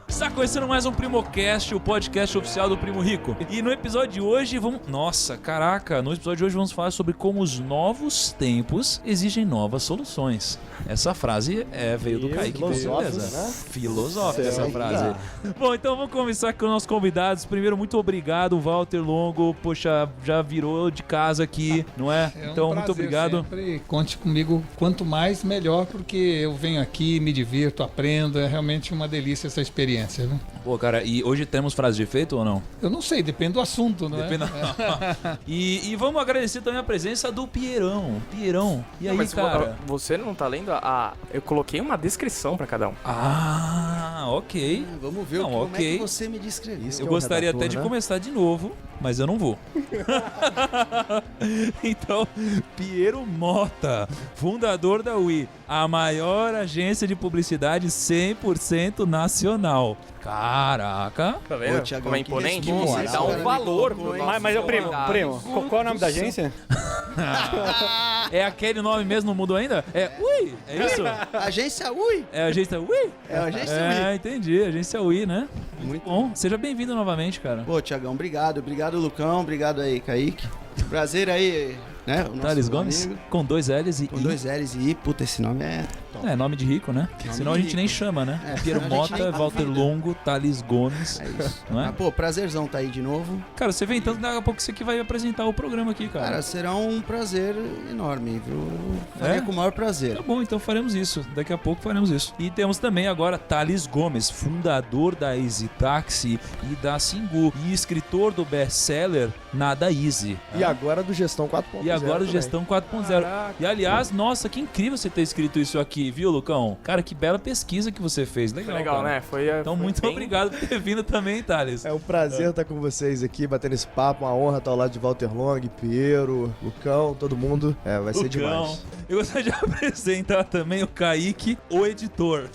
Está começando mais um Primocast, o podcast oficial do Primo Rico. E no episódio de hoje vamos... Nossa, caraca! No episódio de hoje vamos falar sobre como os novos tempos exigem novas soluções. Essa frase veio do Kaique, beleza? Né? Filosófica essa frase. Bom, então vamos começar com os nossos convidados. Primeiro, muito obrigado, Walter Longo. Poxa, já virou de casa aqui, não é? Então, prazer, muito obrigado. Sempre conte comigo, quanto mais, melhor, porque eu venho aqui, me divirto, aprendo. É realmente uma delícia essa experiência, né? Pô, cara, e hoje temos frase de efeito ou não? Eu não sei, depende do assunto, né? E vamos agradecer também a presença do Pierão. E aí, mas cara? Você não tá lendo eu coloquei uma descrição pra cada um. Ah, ok. Vamos ver como é que você me descreveu. Eu gostaria até de começar de novo, mas eu não vou. Então, Piero Mota, fundador da UI, a maior agência de publicidade 100% nacional. Caraca. Tá vendo? Ô, Thiagão, como é imponente? Você Dá um valor pro nosso Mas primo, qual é o nome da agência? É aquele nome mesmo, não mudou ainda? É UI, é isso? Agência UI? É a agência UI? É a agência UI. Entendi, agência UI, né? Muito Bom, seja bem-vindo novamente, cara. Pô, Thiagão, obrigado. Obrigado, Lucão. Obrigado aí, Kaique. Prazer aí, né? O nosso Thales Gomes, amigo. com 2 L's e Com 2 L's e I. Puta, esse nome é top. É, nome de rico, né? Nome Senão a de gente rico. nem chama, né? Piero senão a gente Mota, nem Walter convida. Longo, Thales Gomes. É isso. Não é? Mas, pô, prazerzão tá aí de novo. Cara, você vem tanto, daqui a pouco você que vai apresentar o programa aqui, cara. Cara, será um prazer enorme, viu? Faria com o maior prazer. Tá bom, então faremos isso. Daqui a pouco faremos isso. E temos também agora Thales Gomes, fundador da Easy Taxi e da Singu. E escritor do best-seller Nada Easy. E agora do Gestão 4.0. E agora do Gestão 4.0. E aliás, nossa, que incrível você ter escrito isso aqui, viu, Lucão? Cara, que bela pesquisa que você fez. Legal, legal, cara. né? Então, muito obrigado por ter vindo também, Thales. É um prazer estar com vocês aqui, batendo esse papo. Uma honra estar ao lado de Walter Long, Piero, Lucão, todo mundo. Vai ser demais. Eu gostaria de apresentar também o Kaique, o editor.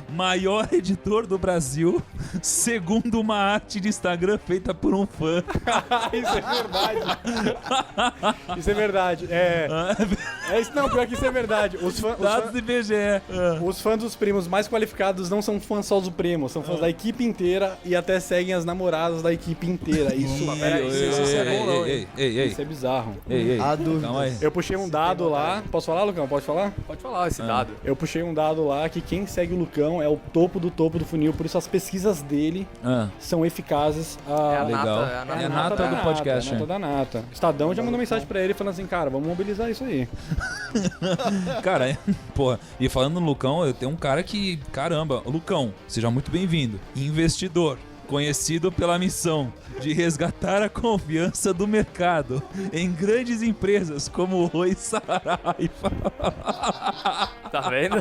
Maior editor do Brasil, segundo uma arte de Instagram feita por um fã. Isso é verdade. Isso é verdade. Não, pior que isso é verdade. Dados do IBGE. Os fãs dos primos mais qualificados não são fãs só do primo, são fãs da equipe inteira e até seguem as namoradas da equipe inteira. Isso é bom, não. Isso é bizarro. Calma aí. Eu puxei um dado lá. Posso falar, Lucão? Pode falar? Pode falar esse dado. Eu puxei um dado lá que quem segue o Lucão é o topo do funil, por isso as pesquisas dele são eficazes. Legal. É a nata do podcast. É a nata da nata. Estadão já mandou mensagem pra ele falando assim, cara, vamos mobilizar isso aí. Cara, pô, e falando no Lucão, eu tenho um cara que, caramba, Lucão, seja muito bem-vindo. Investidor, conhecido pela missão de resgatar a confiança do mercado em grandes empresas como o Oi Saraiva. Tá vendo?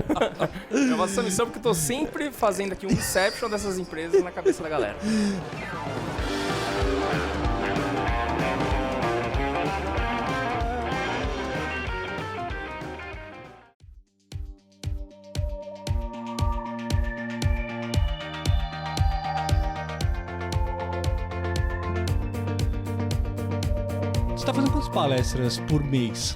Eu faço essa missão porque eu tô sempre fazendo aqui um inception dessas empresas na cabeça da galera. Você tá fazendo quantas palestras por mês?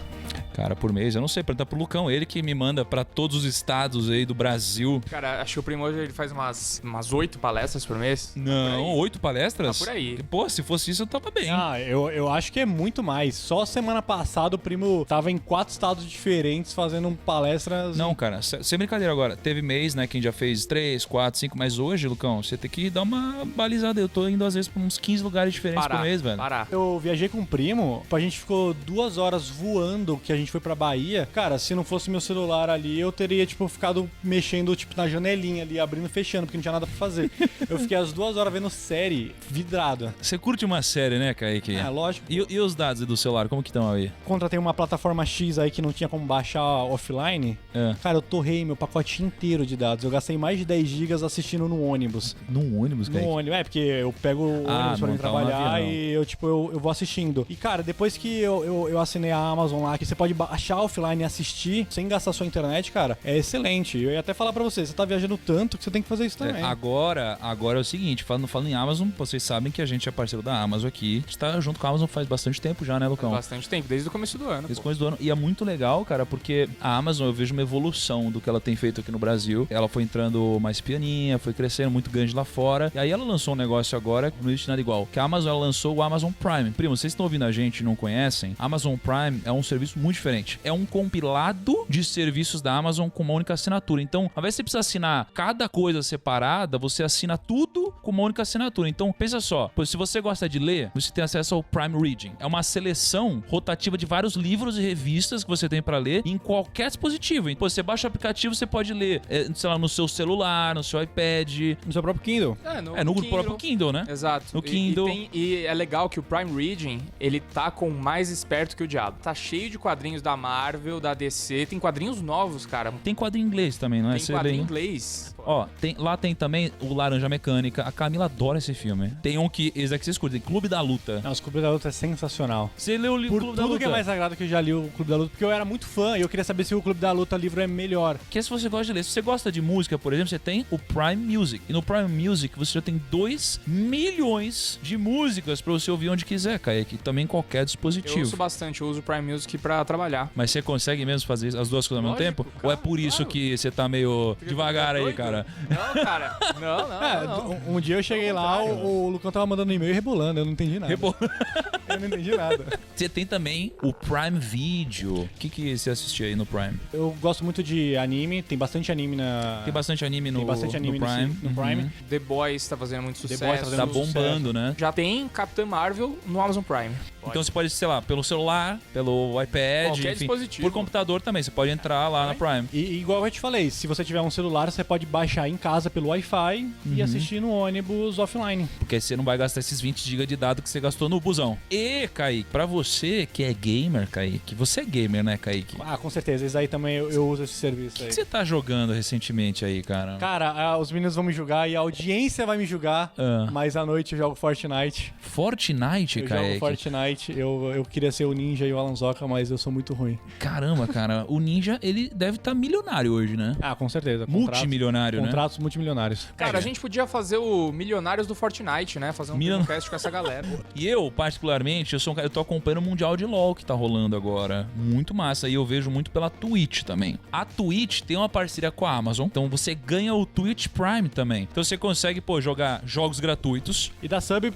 Cara, por mês, eu não sei, perguntar pro Lucão, ele que me manda pra todos os estados aí do Brasil. Cara, acho que o Primo hoje ele faz umas 8 palestras por mês. Não, 8 palestras? Por aí. Pô, se fosse isso eu tava bem. Eu acho que é muito mais. Só semana passada o primo tava em 4 estados diferentes fazendo palestras. Não, cara, sem brincadeira agora. Teve mês, né, quem já fez 3, 4, 5, mas hoje, Lucão, você tem que dar uma balizada. Eu tô indo às vezes pra uns 15 lugares diferentes por mês, velho. Eu viajei com o primo, a gente ficou 2 horas voando, que a gente foi pra Bahia. Cara, se não fosse meu celular ali, eu teria, ficado mexendo, na janelinha ali, abrindo e fechando, porque não tinha nada pra fazer. Eu fiquei as 2 horas vendo série, vidrado. Você curte uma série, né, Kaique? Lógico. E os dados do celular, como que estão aí? Contratei uma plataforma X aí que não tinha como baixar offline. Cara, eu torrei meu pacote inteiro de dados. Eu gastei mais de 10 gigas assistindo no ônibus. Num ônibus, Kaique? No ônibus, porque eu pego o ônibus pra ir trabalhar e eu vou assistindo. E, cara, depois que eu assinei a Amazon lá, que você pode pode baixar offline e assistir sem gastar sua internet, cara, é excelente. Eu ia até falar pra você tá viajando tanto que você tem que fazer isso também. Agora é o seguinte, falando em Amazon, vocês sabem que a gente é parceiro da Amazon aqui. A gente tá junto com a Amazon faz bastante tempo já, né, Lucão? Faz bastante tempo, desde o começo do ano. Desde o começo do ano. E é muito legal, cara, porque a Amazon, eu vejo uma evolução do que ela tem feito aqui no Brasil. Ela foi entrando mais pianinha, foi crescendo muito grande lá fora. E aí ela lançou um negócio agora que não existe nada igual. Que a Amazon, ela lançou o Amazon Prime. Primo, vocês estão ouvindo a gente e não conhecem? Amazon Prime é um serviço muito diferente. É um compilado de serviços da Amazon com uma única assinatura. Então, ao invés de você precisar assinar cada coisa separada, você assina tudo com uma única assinatura. Então, pensa só, se você gosta de ler, você tem acesso ao Prime Reading. É uma seleção rotativa de vários livros e revistas que você tem pra ler em qualquer dispositivo. Então, você baixa o aplicativo, você pode ler, sei lá, no seu celular, no seu iPad. No seu próprio Kindle. No próprio Kindle, né? Exato. No Kindle. E é legal que o Prime Reading, ele tá com mais esperto que o diabo. Tá cheio de quadrinhos da Marvel, da DC, tem quadrinhos novos, cara. Tem quadrinho em inglês também, não é? Tem quadrinho em inglês. Ó, lá tem também o Laranja Mecânica. A Camila adora esse filme. Tem um que esse aqui vocês curtem, Clube da Luta. Não, o Clube da Luta é sensacional. Você leu o livro Clube da Luta? Tudo que é mais sagrado que eu já li o Clube da Luta, porque eu era muito fã e eu queria saber se o Clube da Luta livro é melhor. Que se você gosta de ler, se você gosta de música, por exemplo, você tem o Prime Music. E no Prime Music você já tem 2 milhões de músicas pra você ouvir onde quiser, Kaique. Também em qualquer dispositivo. Eu uso bastante, eu uso o Prime Music pra trabalhar. Mas você consegue mesmo fazer as duas coisas ao mesmo tempo? Claro, ou é por isso que você tá meio devagar aí, cara? Não, cara. Não. Um dia eu cheguei lá, o Lucão tava mandando um e-mail rebolando, eu não entendi nada. Eu não entendi nada. Você tem também o Prime Video. O que você assistia aí no Prime? Eu gosto muito de anime, tem bastante anime na... Tem bastante anime no Prime. No Prime. The Boys tá fazendo muito sucesso. The Boys tá fazendo Tá muito bombando, sucesso. né? Já tem Capitã Marvel no Amazon Prime. Então você pode, sei lá, pelo celular, pelo iPad, Qualquer enfim, dispositivo. por computador também. Você pode entrar lá na Prime. E igual eu te falei, se você tiver um celular, você pode baixar em casa pelo Wi-Fi e assistir no ônibus offline. Porque você não vai gastar esses 20 GB de dado que você gastou no busão. E, Kaique, pra você que é gamer, Kaique, você é gamer, né, Kaique? Ah, com certeza. Isso aí também eu uso esse serviço O aí. que você tá jogando recentemente aí, cara? Cara, os meninos vão me julgar e a audiência vai me julgar, mas à noite eu jogo Fortnite. Fortnite, Eu Kaique? jogo Fortnite. Eu queria ser o Ninja e o Alanzoca, mas eu sou muito ruim. Caramba, cara. O Ninja, ele deve estar milionário hoje, né? Ah, com certeza. Multimilionário, né? Contratos multimilionários. Cara, a gente podia fazer o Milionários do Fortnite, né? Fazer um podcast com essa galera. E eu, particularmente, eu tô acompanhando o Mundial de LoL que tá rolando agora. Muito massa. E eu vejo muito pela Twitch também. A Twitch tem uma parceria com a Amazon. Então você ganha o Twitch Prime também. Então você consegue, jogar jogos gratuitos. E dá sub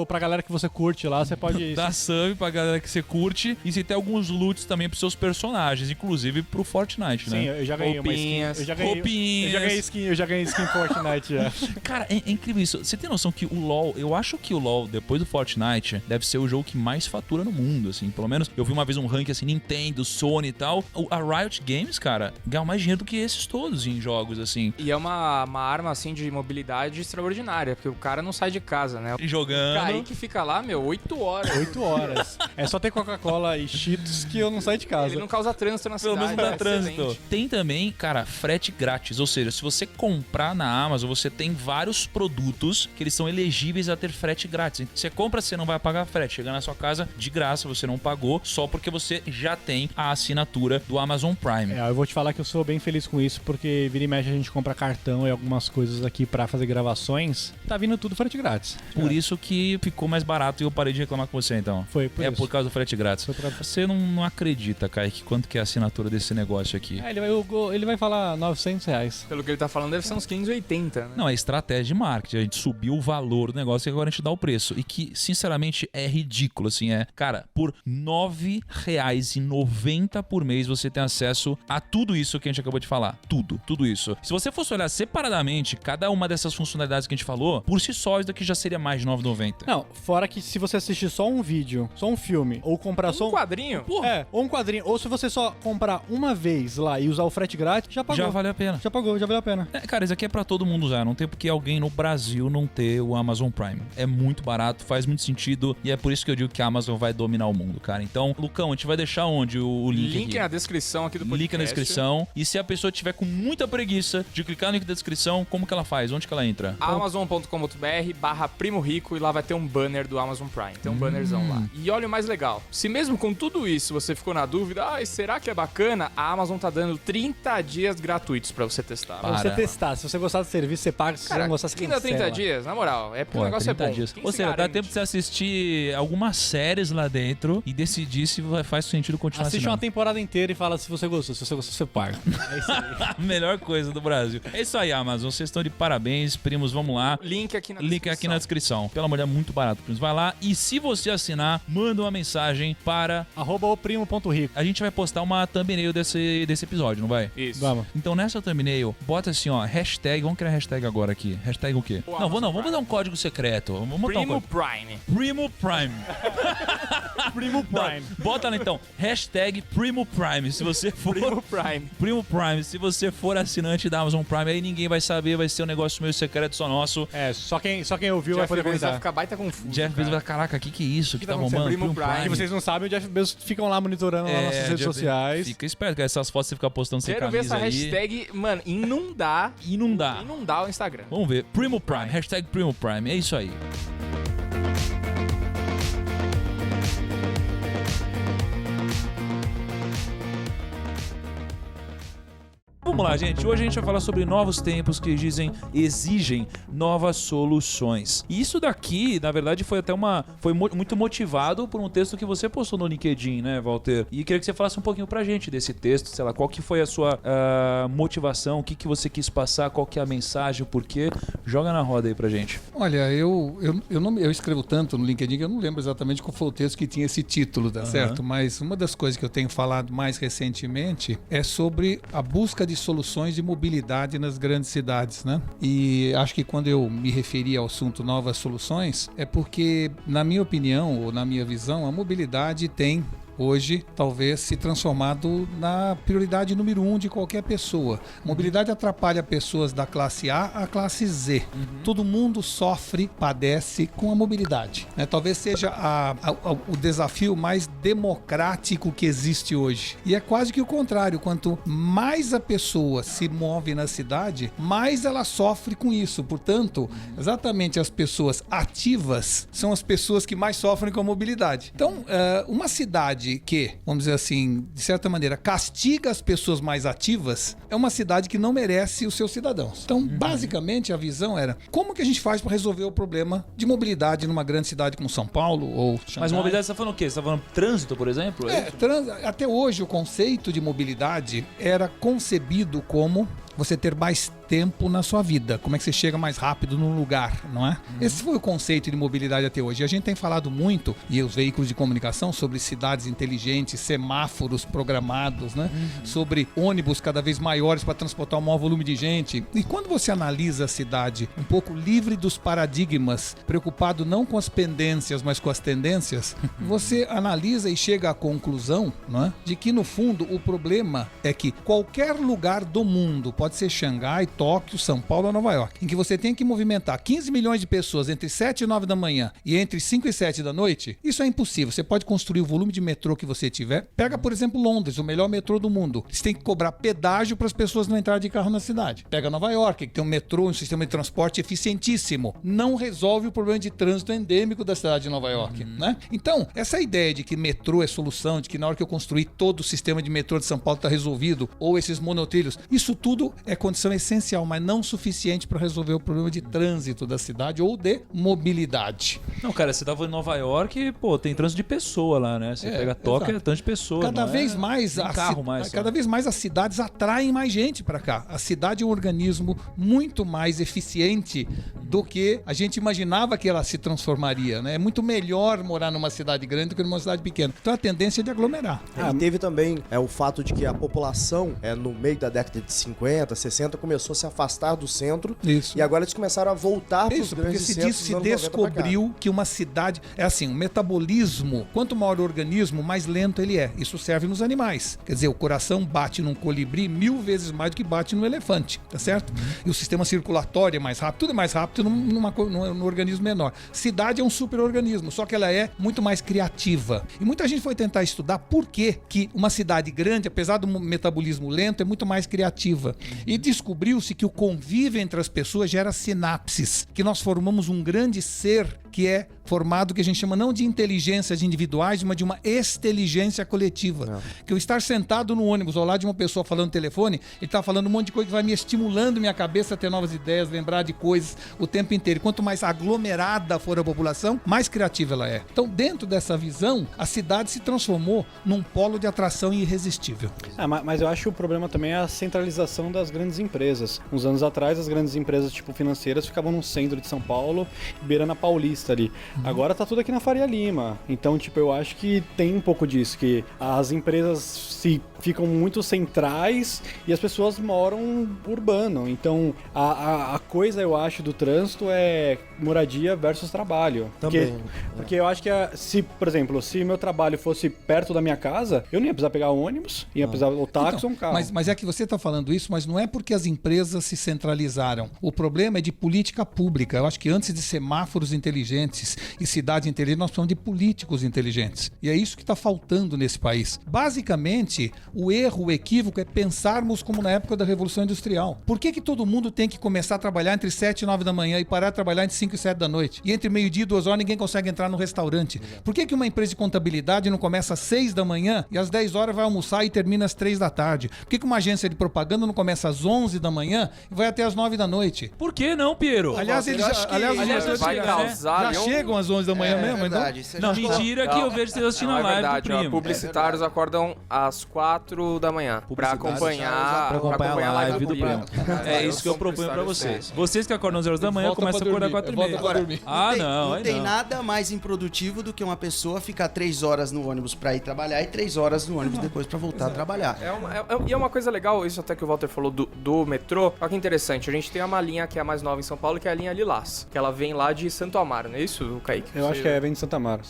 pra galera que você curte lá, você pode... Dá sub pra galera que você curte. E você tem alguns loots também pros seus personagens. Inclusive pro Fortnite, né? Sim, eu já ganhei Roupinhas. uma skin. Eu já ganhei skin Fortnite já. Cara, é incrível isso. Você tem noção que o LoL... Eu acho que o LoL, depois do Fortnite, deve ser o jogo que mais fatura no mundo, assim. Pelo menos eu vi uma vez um ranking assim, Nintendo, Sony e tal. A Riot Games, cara, ganha mais dinheiro do que esses todos em jogos, assim. E é uma arma, assim, de mobilidade extraordinária, porque o cara não sai de casa, né? E jogando. O Kaique fica lá, 8 horas. 8 horas. É só ter Coca-Cola e Cheetos que eu não saio de casa. Ele não causa trânsito na Pelo cidade. menos não dá trânsito. Excelente. Tem também, cara, frete grátis. Ou seja, se você comprar na Amazon, você tem vários produtos que eles são elegíveis a ter frete grátis. Então, você compra, você não vai pagar frete. Chega na sua casa de graça, você não pagou, só porque você já tem a assinatura do Amazon Prime. Eu vou te falar que eu sou bem feliz com isso, porque vira e mexe a gente compra cartão e algumas coisas aqui pra fazer gravações. Tá vindo tudo frete grátis. Por isso que ficou mais barato e eu parei de reclamar com você, então. Foi por isso. Por causa do frete grátis. Foi pra... Você não acredita, Kaique, quanto que é a assinatura desse negócio aqui. Ele vai falar R$900. Pelo que ele tá falando, deve ser uns 580, né? Não, é estratégia de marketing. A gente subiu o valor do negócio e agora a gente dá o preço. E que, sinceramente, é ridículo, assim. Cara, por R$9,90 por mês você tem acesso a tudo isso que a gente acabou de falar. Tudo isso. Se você fosse olhar separadamente cada uma dessas funcionalidades que a gente falou, por si só, isso daqui já seria mais de R$9,90. Não, fora que se você assistir só um vídeo, só um filme, ou comprar só Um quadrinho? ou um quadrinho, ou se você só comprar uma vez lá e usar o frete grátis, já pagou. Já vale a pena. Já pagou, já valeu a pena. Cara, isso aqui é pra todo mundo usar. Não tem porque alguém no Brasil não ter o Amazon Prime. É muito barato, faz muito sentido. rápido e é por isso que eu digo que a Amazon vai dominar o mundo, cara. Então, Lucão, a gente vai deixar onde o link Link aqui? na descrição aqui do podcast. Link na descrição. E se a pessoa tiver com muita preguiça de clicar no link da descrição, como que ela faz? Onde que ela entra? amazon.com.br/Primo Rico e lá vai ter um banner do Amazon Prime. Tem um bannerzão lá. E olha o mais legal. Se mesmo com tudo isso você ficou na dúvida, será que é bacana? A Amazon tá dando 30 dias gratuitos pra você testar. Para. Pra você testar. Se você gostar do serviço, você paga. Se você não gostar, você quem dá 30 cancela. dias? Na moral, é porque o negócio é 30 bom. dias. Quem Ou se seja, dá garante? tempo de você assistir algumas séries lá dentro e decidir se faz sentido continuar Assiste uma assinando. temporada inteira e fala se você gostou. Se você gostou, você paga. É isso aí. A melhor coisa do Brasil. É isso aí, Amazon. Vocês estão de parabéns, primos. Vamos lá. Link aqui na Link descrição. aqui na descrição. Pelo amor de Deus, é muito barato, primos. Vai lá e se você assinar, manda uma mensagem para... @oprimo.rico. A gente vai postar uma thumbnail desse episódio, não vai? Isso. Vamos. Então nessa thumbnail, bota assim, ó, hashtag, vamos criar hashtag agora aqui. Hashtag o quê? O Vamos Amazon botar um código secreto. Vamos botar um Primo código. Prime. Primo Prime. Primo Prime. Bota lá então, hashtag Primo Prime. Se você for... Primo Prime. Primo Prime. Se você for assinante da Amazon Prime, aí ninguém vai saber, vai ser um negócio meio secreto só nosso. É, só quem ouviu vai Jeff poder Bezos vai comentar. ficar baita confuso. Jeff Bezos cara. vai, caraca, que é isso? Que tá tá acontecendo? bombando? Primo Prime. Que vocês não sabem, o Jeff Bezos ficam lá monitorando lá nas nossas redes Jeff- sociais. Fica esperto, que essas fotos você fica postando sem Quero ver camisa essa aí. hashtag, mano, inundar o Instagram. Vamos ver. Primo Prime. Hashtag Primo Prime. É isso aí. Vamos lá, gente. Hoje a gente vai falar sobre novos tempos que exigem novas soluções. E isso daqui, na verdade, foi até muito motivado por um texto que você postou no LinkedIn, né, Walter? E queria que você falasse um pouquinho pra gente desse texto, sei lá, qual que foi a sua motivação, o que você quis passar, qual que é a mensagem, o porquê. Joga na roda aí pra gente. Olha, eu escrevo tanto no LinkedIn que eu não lembro exatamente qual foi o texto que tinha esse título, tá certo? Mas uma das coisas que eu tenho falado mais recentemente é sobre a busca de soluções de mobilidade nas grandes cidades, né? E acho que quando eu me referi ao assunto novas soluções, é porque, na minha opinião, ou na minha visão, a mobilidade tem hoje talvez se transformado na prioridade número 1 de qualquer pessoa. Mobilidade atrapalha pessoas da classe A à classe Z. Todo mundo sofre, padece com a mobilidade, né? Talvez seja o desafio mais democrático que existe hoje. E é quase que o contrário. Quanto mais a pessoa se move na cidade, mais ela sofre com isso. Portanto, exatamente as pessoas ativas são as pessoas que mais sofrem com a mobilidade. Então, uma cidade que, vamos dizer assim, de certa maneira, castiga as pessoas mais ativas, é uma cidade que não merece os seus cidadãos. Então, basicamente, a visão era como que a gente faz para resolver o problema de mobilidade numa grande cidade como São Paulo ou Xangai. Mas mobilidade, você tá falando o quê? Você tá falando trânsito, por exemplo? Até hoje, o conceito de mobilidade era concebido como você ter mais tempo na sua vida. Como é que você chega mais rápido num lugar, não é? Esse foi o conceito de mobilidade até hoje. E a gente tem falado muito, e os veículos de comunicação, sobre cidades inteligentes, semáforos programados, né? Sobre ônibus cada vez maiores para transportar um maior volume de gente. E quando você analisa a cidade um pouco livre dos paradigmas, preocupado não com as pendências, mas com as tendências, você analisa e chega à conclusão, não é? De que, no fundo, o problema é que qualquer lugar do mundo, pode ser Xangai, Tóquio, São Paulo ou Nova York, em que você tem que movimentar 15 milhões de pessoas entre 7 e 9 da manhã e entre 5 e 7 da noite, isso é impossível. Você pode construir o volume de metrô que você tiver. Pega, por exemplo, Londres, o melhor metrô do mundo. Você tem que cobrar pedágio para as pessoas não entrarem de carro na cidade. Pega Nova York, que tem um metrô, um sistema de transporte eficientíssimo. Não resolve o problema de trânsito endêmico da cidade de Nova York, né? Então, essa ideia de que metrô é solução, de que na hora que eu construir todo o sistema de metrô de São Paulo está resolvido, ou esses monotrilhos, isso tudo é condição essencial, mas não suficiente para resolver o problema de trânsito da cidade ou de mobilidade. Não, cara, você tava em Nova York, pô, tem trânsito de pessoa lá, né? Você pega Tóquio, é trânsito de pessoa. Cada vez mais cada vez mais as cidades atraem mais gente para cá. A cidade é um organismo muito mais eficiente do que a gente imaginava que ela se transformaria, né? É muito melhor morar numa cidade grande do que numa cidade pequena. Então a tendência é de aglomerar. E teve também o fato de que a população, no meio da década de 50, 60, começou a se afastar do centro. Isso. E agora eles começaram a voltar para os Isso, porque grandes se centros dos anos 90 pra cá. descobriu que uma cidade... É assim, o metabolismo, quanto maior o organismo, mais lento ele é. Isso serve nos animais. Quer dizer, o coração bate num colibri 1000 vezes mais do que bate no elefante, tá certo? E o sistema circulatório é mais rápido, tudo é mais rápido num organismo menor. Cidade é um superorganismo, só que ela é muito mais criativa. E muita gente foi tentar estudar por que uma cidade grande, apesar do metabolismo lento, é muito mais criativa. E descobriu-se que o convívio entre as pessoas gera sinapses, que nós formamos um grande ser que é formado, que a gente chama não de inteligências individuais, mas de uma exteligência coletiva. Que eu estar sentado no ônibus ao lado de uma pessoa falando no telefone, ele está falando um monte de coisa que vai me estimulando minha cabeça a ter novas ideias, lembrar de coisas o tempo inteiro. Quanto mais aglomerada for a população, mais criativa ela é. Então, dentro dessa visão, a cidade se transformou num polo de atração irresistível. Mas eu acho que o problema também é a centralização das grandes empresas. Uns anos atrás, as grandes empresas tipo financeiras ficavam no centro de São Paulo, beirando a Paulista ali. Agora tá tudo aqui na Faria Lima. Então, tipo, eu acho que tem um pouco disso, que as empresas ficam muito centrais e as pessoas moram urbano. Então, a coisa, eu acho, do trânsito é moradia versus trabalho. Também. Porque eu acho que, por exemplo, se meu trabalho fosse perto da minha casa, eu não ia precisar pegar ônibus, ia precisar o táxi ou um carro. Mas é que você está falando isso, mas não é porque as empresas se centralizaram. O problema é de política pública. Eu acho que antes de semáforos inteligentes e cidades inteligentes, nós precisamos de políticos inteligentes. E é isso que está faltando nesse país. Basicamente, o erro, o equívoco é pensarmos como na época da Revolução Industrial. Por que todo mundo tem que começar a trabalhar entre 7 e 9 da manhã e parar de trabalhar entre 5 e 7 da noite? E entre meio-dia e 2 horas ninguém consegue entrar no restaurante? Por que uma empresa de contabilidade não começa às 6 da manhã e às 10 horas vai almoçar e termina às 3 da tarde? Por que uma agência de propaganda não começa às 11 da manhã e vai até às 9 da noite? Por que não, Piero? Aliás, eles já chegam às 11 da manhã mesmo, verdade, então? Não, mentira que eu vejo vocês assistindo a live do primo. Publicitários acordam às 4 da manhã pra acompanhar a live do primo. É isso que eu são proponho pra publicitários vocês. Vocês que acordam às 11 da manhã, começam a acordar às 4h30. Ah, não. Não tem nada mais improdutivo do que uma pessoa ficar 3 horas no ônibus pra ir trabalhar e 3 horas no ônibus depois pra voltar a trabalhar. E é uma coisa legal, isso até que o Walter falou do metrô. Olha que interessante, a gente tem uma linha que é a mais nova em São Paulo, que é a linha Lilás, que ela vem lá de Santo Amaro, não é isso, Kaique? Eu acho que vem de Santa Amaro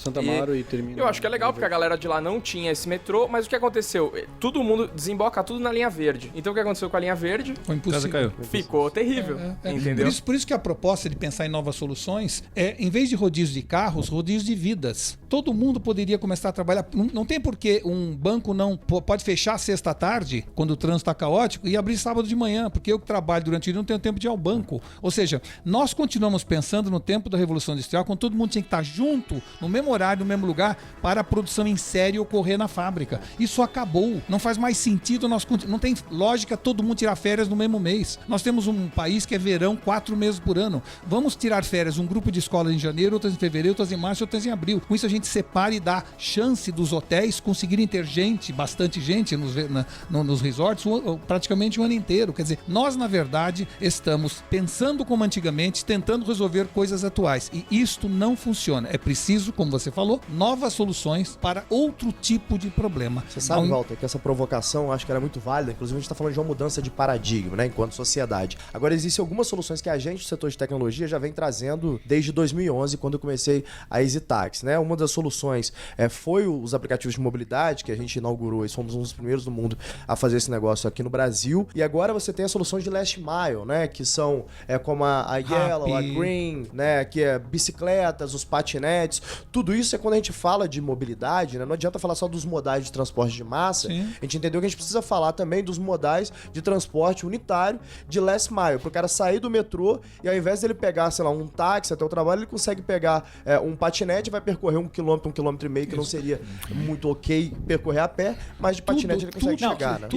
e termina. Eu acho que é legal, porque a galera de lá não tinha esse metrô, mas o que aconteceu? Todo mundo desemboca tudo na linha verde. Então o que aconteceu com a linha verde? Foi impossível. Caiu. Ficou terrível, entendeu? Por isso que a proposta de pensar em novas soluções é, em vez de rodízio de carros, rodízio de vidas. Todo mundo poderia começar a trabalhar. Não tem por que um banco não pode fechar sexta à tarde, quando o trânsito está caótico, e abrir sábado de manhã, porque eu que trabalho durante o dia não tenho tempo de ir ao banco. Ou seja, nós continuamos pensando no tempo da Revolução Industrial, quando todo mundo tinha que estar junto, no mesmo horário, no mesmo lugar, para a produção em série ocorrer na fábrica. Isso acabou. Não faz mais sentido, não tem lógica todo mundo tirar férias no mesmo mês. Nós temos um país que é verão 4 meses por ano. Vamos tirar férias, um grupo de escolas em janeiro, outras em fevereiro, outras em março, outras em abril. Com isso a gente separa e dá chance dos hotéis conseguirem ter gente, bastante gente nos resorts, praticamente o ano inteiro. Quer dizer, nós na verdade estamos pensando como antigamente, tentando resolver coisas atuais. E isto não funciona. É preciso, como você falou, novas soluções para outro tipo de problema. Você sabe, Walter, que essa provocação eu acho que era muito válida. Inclusive a gente está falando de uma mudança de paradigma, né, enquanto sociedade. Agora existem algumas soluções que a gente do setor de tecnologia já vem trazendo desde 2011, quando eu comecei a EasyTax, né? Uma das soluções foi os aplicativos de mobilidade que a gente inaugurou e somos um dos primeiros do mundo a fazer esse negócio aqui no Brasil. E agora você tem as soluções de last mile, né, que são como a Yellow, a Green, né, que é bicicletas, os patinetes. Tudo isso é quando a gente fala de mobilidade, né? Não adianta falar só dos modais de transporte de massa. Sim. A gente entendeu que a gente precisa falar também dos modais de transporte unitário de last mile, para o cara sair do metrô e ao invés dele pegar, sei lá, um táxi até o trabalho, ele consegue pegar um patinete e vai percorrer 1 quilômetro, 1,5 km, que não seria muito ok percorrer a pé, mas de patinete ele consegue chegar, né?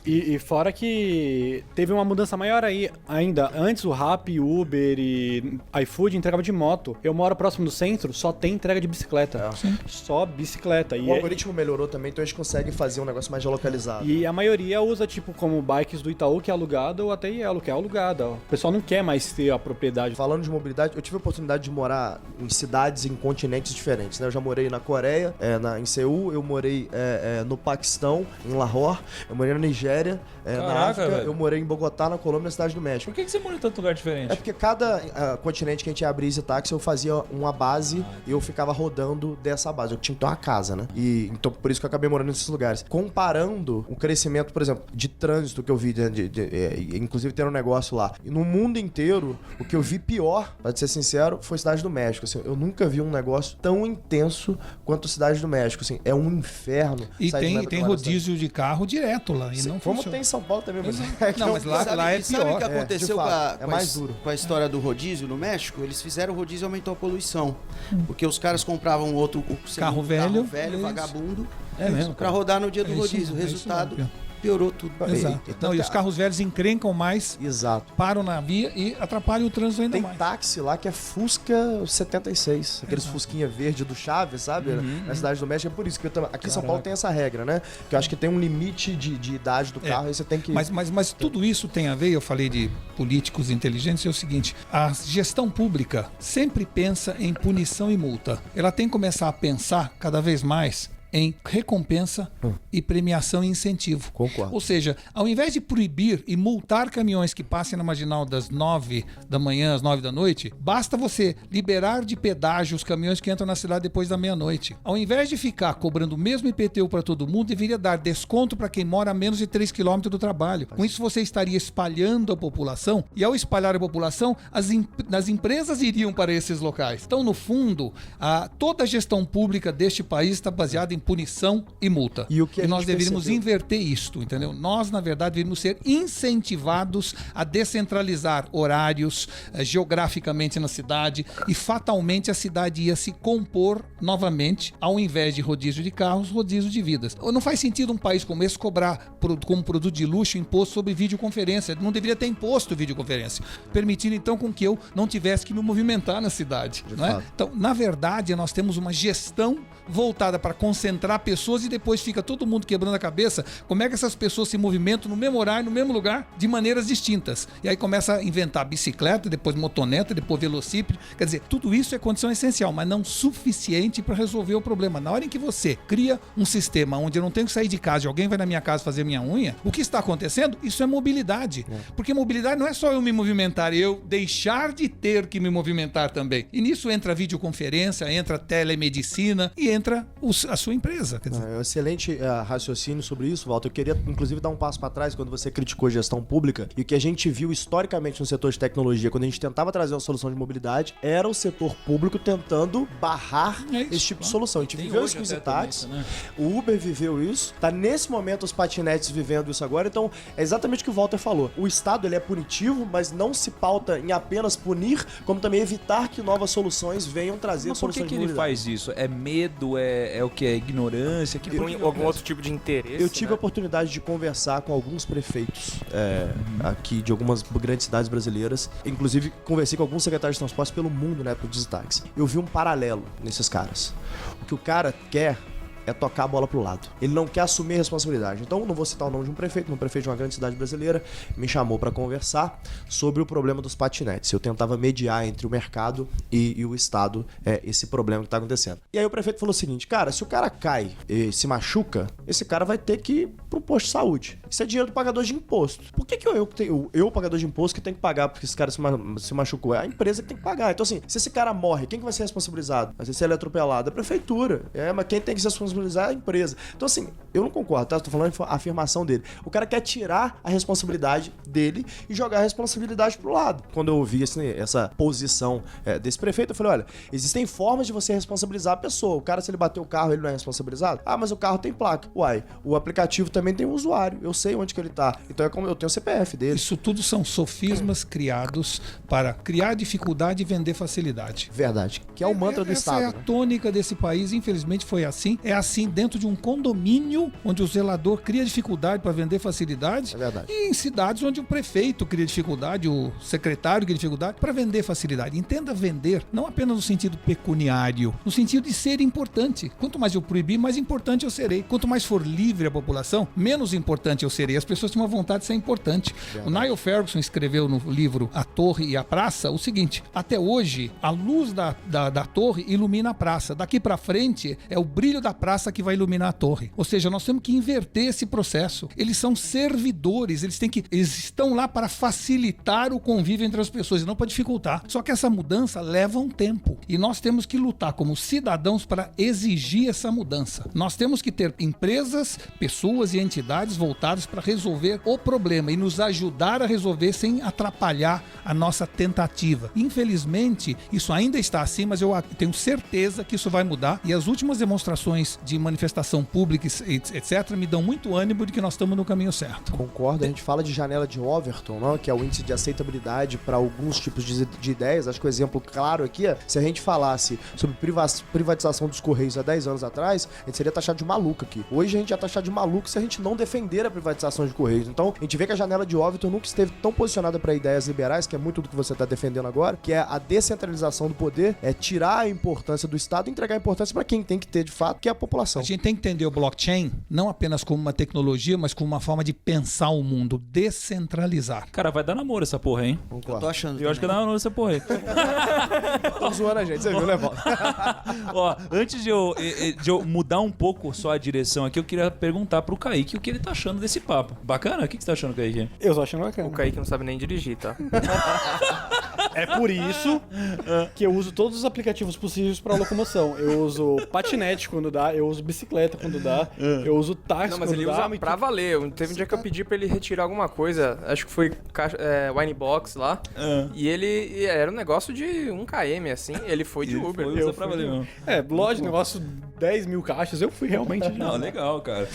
E fora que teve uma mudança maior aí ainda. Antes o Rappi, Uber e iFood entregava de moto. Eu moro próximo do centro, só tem entrega de bicicleta. Só bicicleta. O algoritmo melhorou também, então a gente consegue fazer um negócio mais geolocalizado. E a maioria usa, tipo, como bikes do Itaú, que é alugada, ou até Yellow, que é alugada. O pessoal não quer mais ter a propriedade. Falando de mobilidade, eu tive a oportunidade de morar em cidades, em continentes diferentes, né? Eu já morei na Coreia, em Seul, eu morei no Paquistão, em Lahore, eu morei na Nigéria, na Caraca, África, velho. eu morei em Bogotá, na Colômbia, na Cidade do México. Por que você mora em tanto lugar diferente? É porque cada continente que a gente ia abrir Easy Táxi, eu fazia uma base e eu ficava rodando dessa base. Eu tinha que ter uma casa, né? E então por isso que eu acabei morando nesses lugares. Comparando o crescimento, por exemplo, de trânsito que eu vi, inclusive ter um negócio lá. E no mundo inteiro, o que eu vi pior, pra ser sincero, foi Cidade do México. Assim, eu nunca vi um negócio tão intenso quanto Cidade do México. Assim, é um inferno. E sair de lá pra tem lá na cidade. rodízio de carro direto lá. E não Como funciona. tem em São Paulo também, mas Não, mas lá é Sabe o pior. que aconteceu de com, fato, é mais a, duro. com a história do rodízio no México? Eles fizeram o rodízio e aumentou a poluição. Porque os caras compravam outro Carro velho, isso. vagabundo, É mesmo, pra cara. rodar no dia do É isso, rodízio. O é isso resultado, mesmo. piorou tudo. Exato. Então, Não, e os carros velhos encrencam mais, Exato. param na via e atrapalham o trânsito ainda Tem mais. táxi lá que é Fusca 76. Aqueles Fusquinha verde do Chaves, sabe? Na Cidade do México. É por isso que aqui em São Paulo tem essa regra, né? Que eu acho que tem um limite de idade do carro e você tem que... Mas tudo isso tem a ver, eu falei de políticos inteligentes, é o seguinte, a gestão pública sempre pensa em punição e multa. Ela tem que começar a pensar cada vez mais em recompensa e premiação e incentivo. Concordo. Ou seja, ao invés de proibir e multar caminhões que passem na marginal das 9 da manhã às 9 da noite, basta você liberar de pedágio os caminhões que entram na cidade depois da meia-noite. Ao invés de ficar cobrando o mesmo IPTU para todo mundo, deveria dar desconto para quem mora a menos de 3 km do trabalho. Com isso você estaria espalhando a população e ao espalhar a população, as empresas iriam para esses locais. Então, no fundo, toda a gestão pública deste país está baseada em punição e multa. E o que a nós gente deveríamos percebeu? inverter isto, entendeu? Nós, na verdade, deveríamos ser incentivados a descentralizar horários geograficamente na cidade e fatalmente a cidade ia se compor novamente, ao invés de rodízio de carros, rodízio de vidas. Não faz sentido um país como esse cobrar como produto de luxo imposto sobre videoconferência. Não deveria ter imposto videoconferência, permitindo então com que eu não tivesse que me movimentar na cidade. Não é? Então, na verdade, nós temos uma gestão voltada para concentrar pessoas e depois fica todo mundo quebrando a cabeça como é que essas pessoas se movimentam no mesmo horário, no mesmo lugar, de maneiras distintas. E aí começa a inventar bicicleta, depois motoneta, depois velocípede. Quer dizer, tudo isso é condição essencial, mas não suficiente para resolver o problema. Na hora em que você cria um sistema onde eu não tenho que sair de casa e alguém vai na minha casa fazer minha unha, o que está acontecendo? Isso é mobilidade. Porque mobilidade não é só eu me movimentar, eu deixar de ter que me movimentar também. E nisso entra a videoconferência, entra a telemedicina e entra a sua empresa. Quer dizer, É um excelente raciocínio sobre isso, Walter. Eu queria, inclusive, dar um passo para trás quando você criticou gestão pública. E o que a gente viu historicamente no setor de tecnologia, quando a gente tentava trazer uma solução de mobilidade, era o setor público tentando barrar esse tipo de solução. A gente viveu isso com os táxis, né? o Uber viveu isso, tá nesse momento os patinetes vivendo isso agora. Então, é exatamente o que o Walter falou. O Estado, ele é punitivo, mas não se pauta em apenas punir, como também evitar que novas soluções venham trazer Mas por soluções que de ele mobilidade. faz isso? É medo? É o que? É ignorância? Algum outro tipo de interesse. Eu tive a né? oportunidade de conversar com alguns prefeitos aqui de algumas grandes cidades brasileiras. Inclusive, conversei com alguns secretários de transporte pelo mundo na época do Táxi. Eu vi um paralelo nesses caras. O que o cara quer é tocar a bola pro lado. Ele não quer assumir a responsabilidade. Então, não vou citar o nome de um prefeito de uma grande cidade brasileira me chamou para conversar sobre o problema dos patinetes. Eu tentava mediar entre o mercado e o Estado esse problema que tá acontecendo. E aí o prefeito falou o seguinte, cara, se o cara cai e se machuca, esse cara vai ter que ir pro posto de saúde. Isso é dinheiro do pagador de imposto. Por que eu pagador de imposto, que tem que pagar porque esse cara se machucou? É a empresa que tem que pagar. Então, assim, se esse cara morre, quem que vai ser responsabilizado? Mas se ele é atropelado, é a prefeitura. Mas quem tem que ser responsabilizado é a empresa. Então, assim, eu não concordo, tá? Tô falando a afirmação dele. O cara quer tirar a responsabilidade dele e jogar a responsabilidade pro lado. Quando eu ouvi essa posição desse prefeito, eu falei, olha, existem formas de você responsabilizar a pessoa. O cara, se ele bater o carro, ele não é responsabilizado? Ah, mas o carro tem placa. Uai, o aplicativo também tem um usuário. Eu sei onde que ele tá. Então é como eu tenho o CPF dele. isso tudo são sofismas criados para criar dificuldade e vender facilidade. Verdade. Que é o mantra do Estado. Essa é a né? tônica desse país, infelizmente foi assim. É assim assim dentro de um condomínio onde o zelador cria dificuldade para vender facilidade. É verdade. E em cidades onde o prefeito cria dificuldade, o secretário cria dificuldade para vender facilidade. Entenda vender, não apenas no sentido pecuniário, no sentido de ser importante. Quanto mais eu proibir, mais importante eu serei. Quanto mais for livre a população, menos importante eu serei. As pessoas têm uma vontade de ser importante. O Niall Ferguson escreveu no livro A Torre e a Praça o seguinte: até hoje, a luz da torre ilumina a praça. Daqui para frente, é o brilho da praça que vai iluminar a torre. Ou seja, nós temos que inverter esse processo. Eles são servidores, eles estão lá para facilitar o convívio entre as pessoas e não para dificultar. Só que essa mudança leva um tempo. E nós temos que lutar como cidadãos para exigir essa mudança. Nós temos que ter empresas, pessoas e entidades voltadas para resolver o problema e nos ajudar a resolver sem atrapalhar a nossa tentativa. Infelizmente, isso ainda está assim, mas eu tenho certeza que isso vai mudar. E as últimas demonstrações de manifestação pública, etc., me dão muito ânimo de que nós estamos no caminho certo. Concordo, a gente fala de janela de Overton, não? Que é o índice de aceitabilidade para alguns tipos de ideias. Acho que o exemplo claro aqui é, se a gente falasse sobre privatização dos Correios há 10 anos atrás, a gente seria taxado de maluco aqui. Hoje a gente é taxado de maluco se a gente não defender a privatização de Correios. Então, a gente vê que a janela de Overton nunca esteve tão posicionada para ideias liberais, que é muito do que você está defendendo agora, que é a descentralização do poder, é tirar a importância do Estado e entregar a importância para quem tem que ter de fato, que é a população. A gente tem que entender o blockchain não apenas como uma tecnologia, mas como uma forma de pensar o mundo, descentralizar. Cara, vai dar namoro essa porra, hein? Eu tô achando. Eu acho que vai dar namoro essa porra aí. Tô zoando a gente, você viu, né, Paulo? Ó, antes de eu mudar um pouco só a direção aqui, eu queria perguntar pro Kaique o que ele tá achando desse papo. Bacana? O que você tá achando, Kaique? Eu tô achando bacana. O Kaique não sabe nem dirigir, tá? É por isso que eu uso todos os aplicativos possíveis pra locomoção. Eu uso patinete quando dá, eu uso bicicleta quando dá, eu uso táxi Não, mas quando ele dá. usa pra valer. Teve um dia que eu pedi pra ele retirar alguma coisa, acho que foi Winebox lá, e ele era um negócio de 1 km, assim, ele foi de Uber. Usa pra valer mesmo. Lógico, negócio 10 mil caixas, eu fui realmente de Não, legal, cara.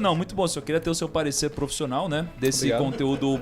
Não, muito bom. Eu queria ter o seu parecer profissional, né? Desse Obrigado. conteúdo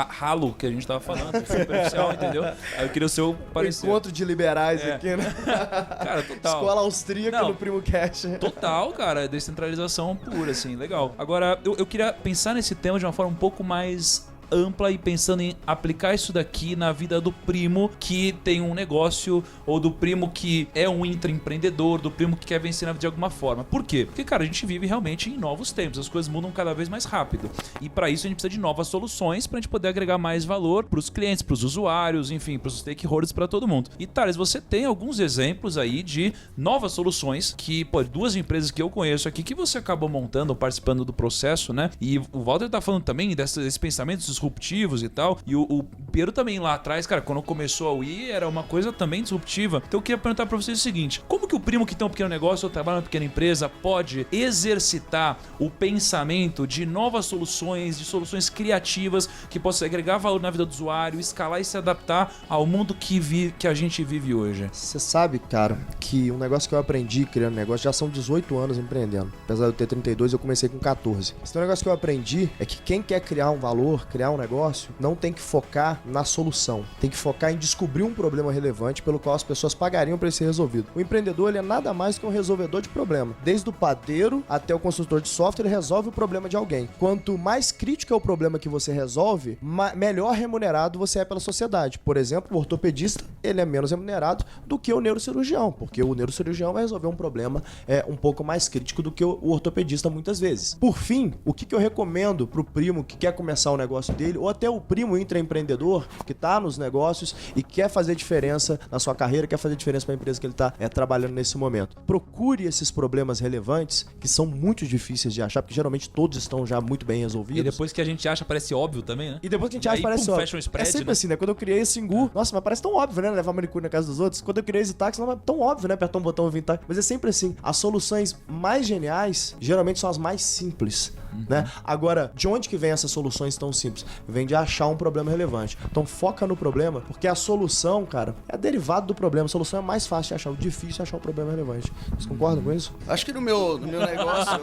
ralo que a gente tava falando, superficial, entendeu? Aí eu queria o seu parecer. Encontro de liberais aqui, né? Cara, total. Escola austríaca no Primo Cash. Total, cara. Descentralização pura, assim. Legal. Agora, eu queria pensar nesse tema de uma forma um pouco mais ampla e pensando em aplicar isso daqui na vida do primo que tem um negócio ou do primo que é um intraempreendedor, do primo que quer vencer na vida de alguma forma. Por quê? Porque, cara, a gente vive realmente em novos tempos, as coisas mudam cada vez mais rápido e para isso a gente precisa de novas soluções pra gente poder agregar mais valor pros clientes, pros usuários, enfim, pros stakeholders, pra todo mundo. E, Thales, você tem alguns exemplos aí de novas soluções que, pô, 2 empresas que eu conheço aqui que você acabou montando ou participando do processo, né? E o Walter tá falando também desses pensamentos disruptivos e tal. E o Piero também lá atrás, cara, quando começou a Wii, era uma coisa também disruptiva. Então eu queria perguntar pra vocês o seguinte: como que o primo que tem um pequeno negócio ou trabalha numa pequena empresa pode exercitar o pensamento de novas soluções, de soluções criativas que possam agregar valor na vida do usuário, escalar e se adaptar ao mundo que a gente vive hoje? Você sabe, cara, que um negócio que eu aprendi criando negócio, já são 18 anos empreendendo. Apesar de eu ter 32, eu comecei com 14. Então, um negócio que eu aprendi é que quem quer criar um valor, criar um negócio, não tem que focar na solução. Tem que focar em descobrir um problema relevante pelo qual as pessoas pagariam para ele ser resolvido. O empreendedor, ele é nada mais que um resolvedor de problema. Desde o padeiro até o consultor de software, ele resolve o problema de alguém. Quanto mais crítico é o problema que você resolve, melhor remunerado você é pela sociedade. Por exemplo, o ortopedista, ele é menos remunerado do que o neurocirurgião, porque o neurocirurgião vai resolver um problema um pouco mais crítico do que o ortopedista muitas vezes. Por fim, o que eu recomendo pro primo que quer começar o negócio dele, ou até o primo intraempreendedor que tá nos negócios e quer fazer diferença na sua carreira, quer fazer diferença para a empresa que ele tá trabalhando nesse momento. Procure esses problemas relevantes, que são muito difíceis de achar, porque geralmente todos estão já muito bem resolvidos. E depois que a gente acha, parece óbvio também, né? E depois que a gente acha, aí, parece óbvio. fecha um spread, é sempre né? assim, né? Quando eu criei esse Singu, nossa, mas parece tão óbvio, né? Levar manicure na casa dos outros. Quando eu criei esse táxi, não é tão óbvio, né? Apertar um botão e vir táxi. Mas é sempre assim. As soluções mais geniais, geralmente são as mais simples. né? Agora, de onde que vem essas soluções tão simples? Vem de achar um problema relevante. Então foca no problema, porque a solução, cara, é derivado do problema. A solução é mais fácil de achar, o difícil é achar o problema relevante. Vocês concordam com isso? Acho que no meu negócio...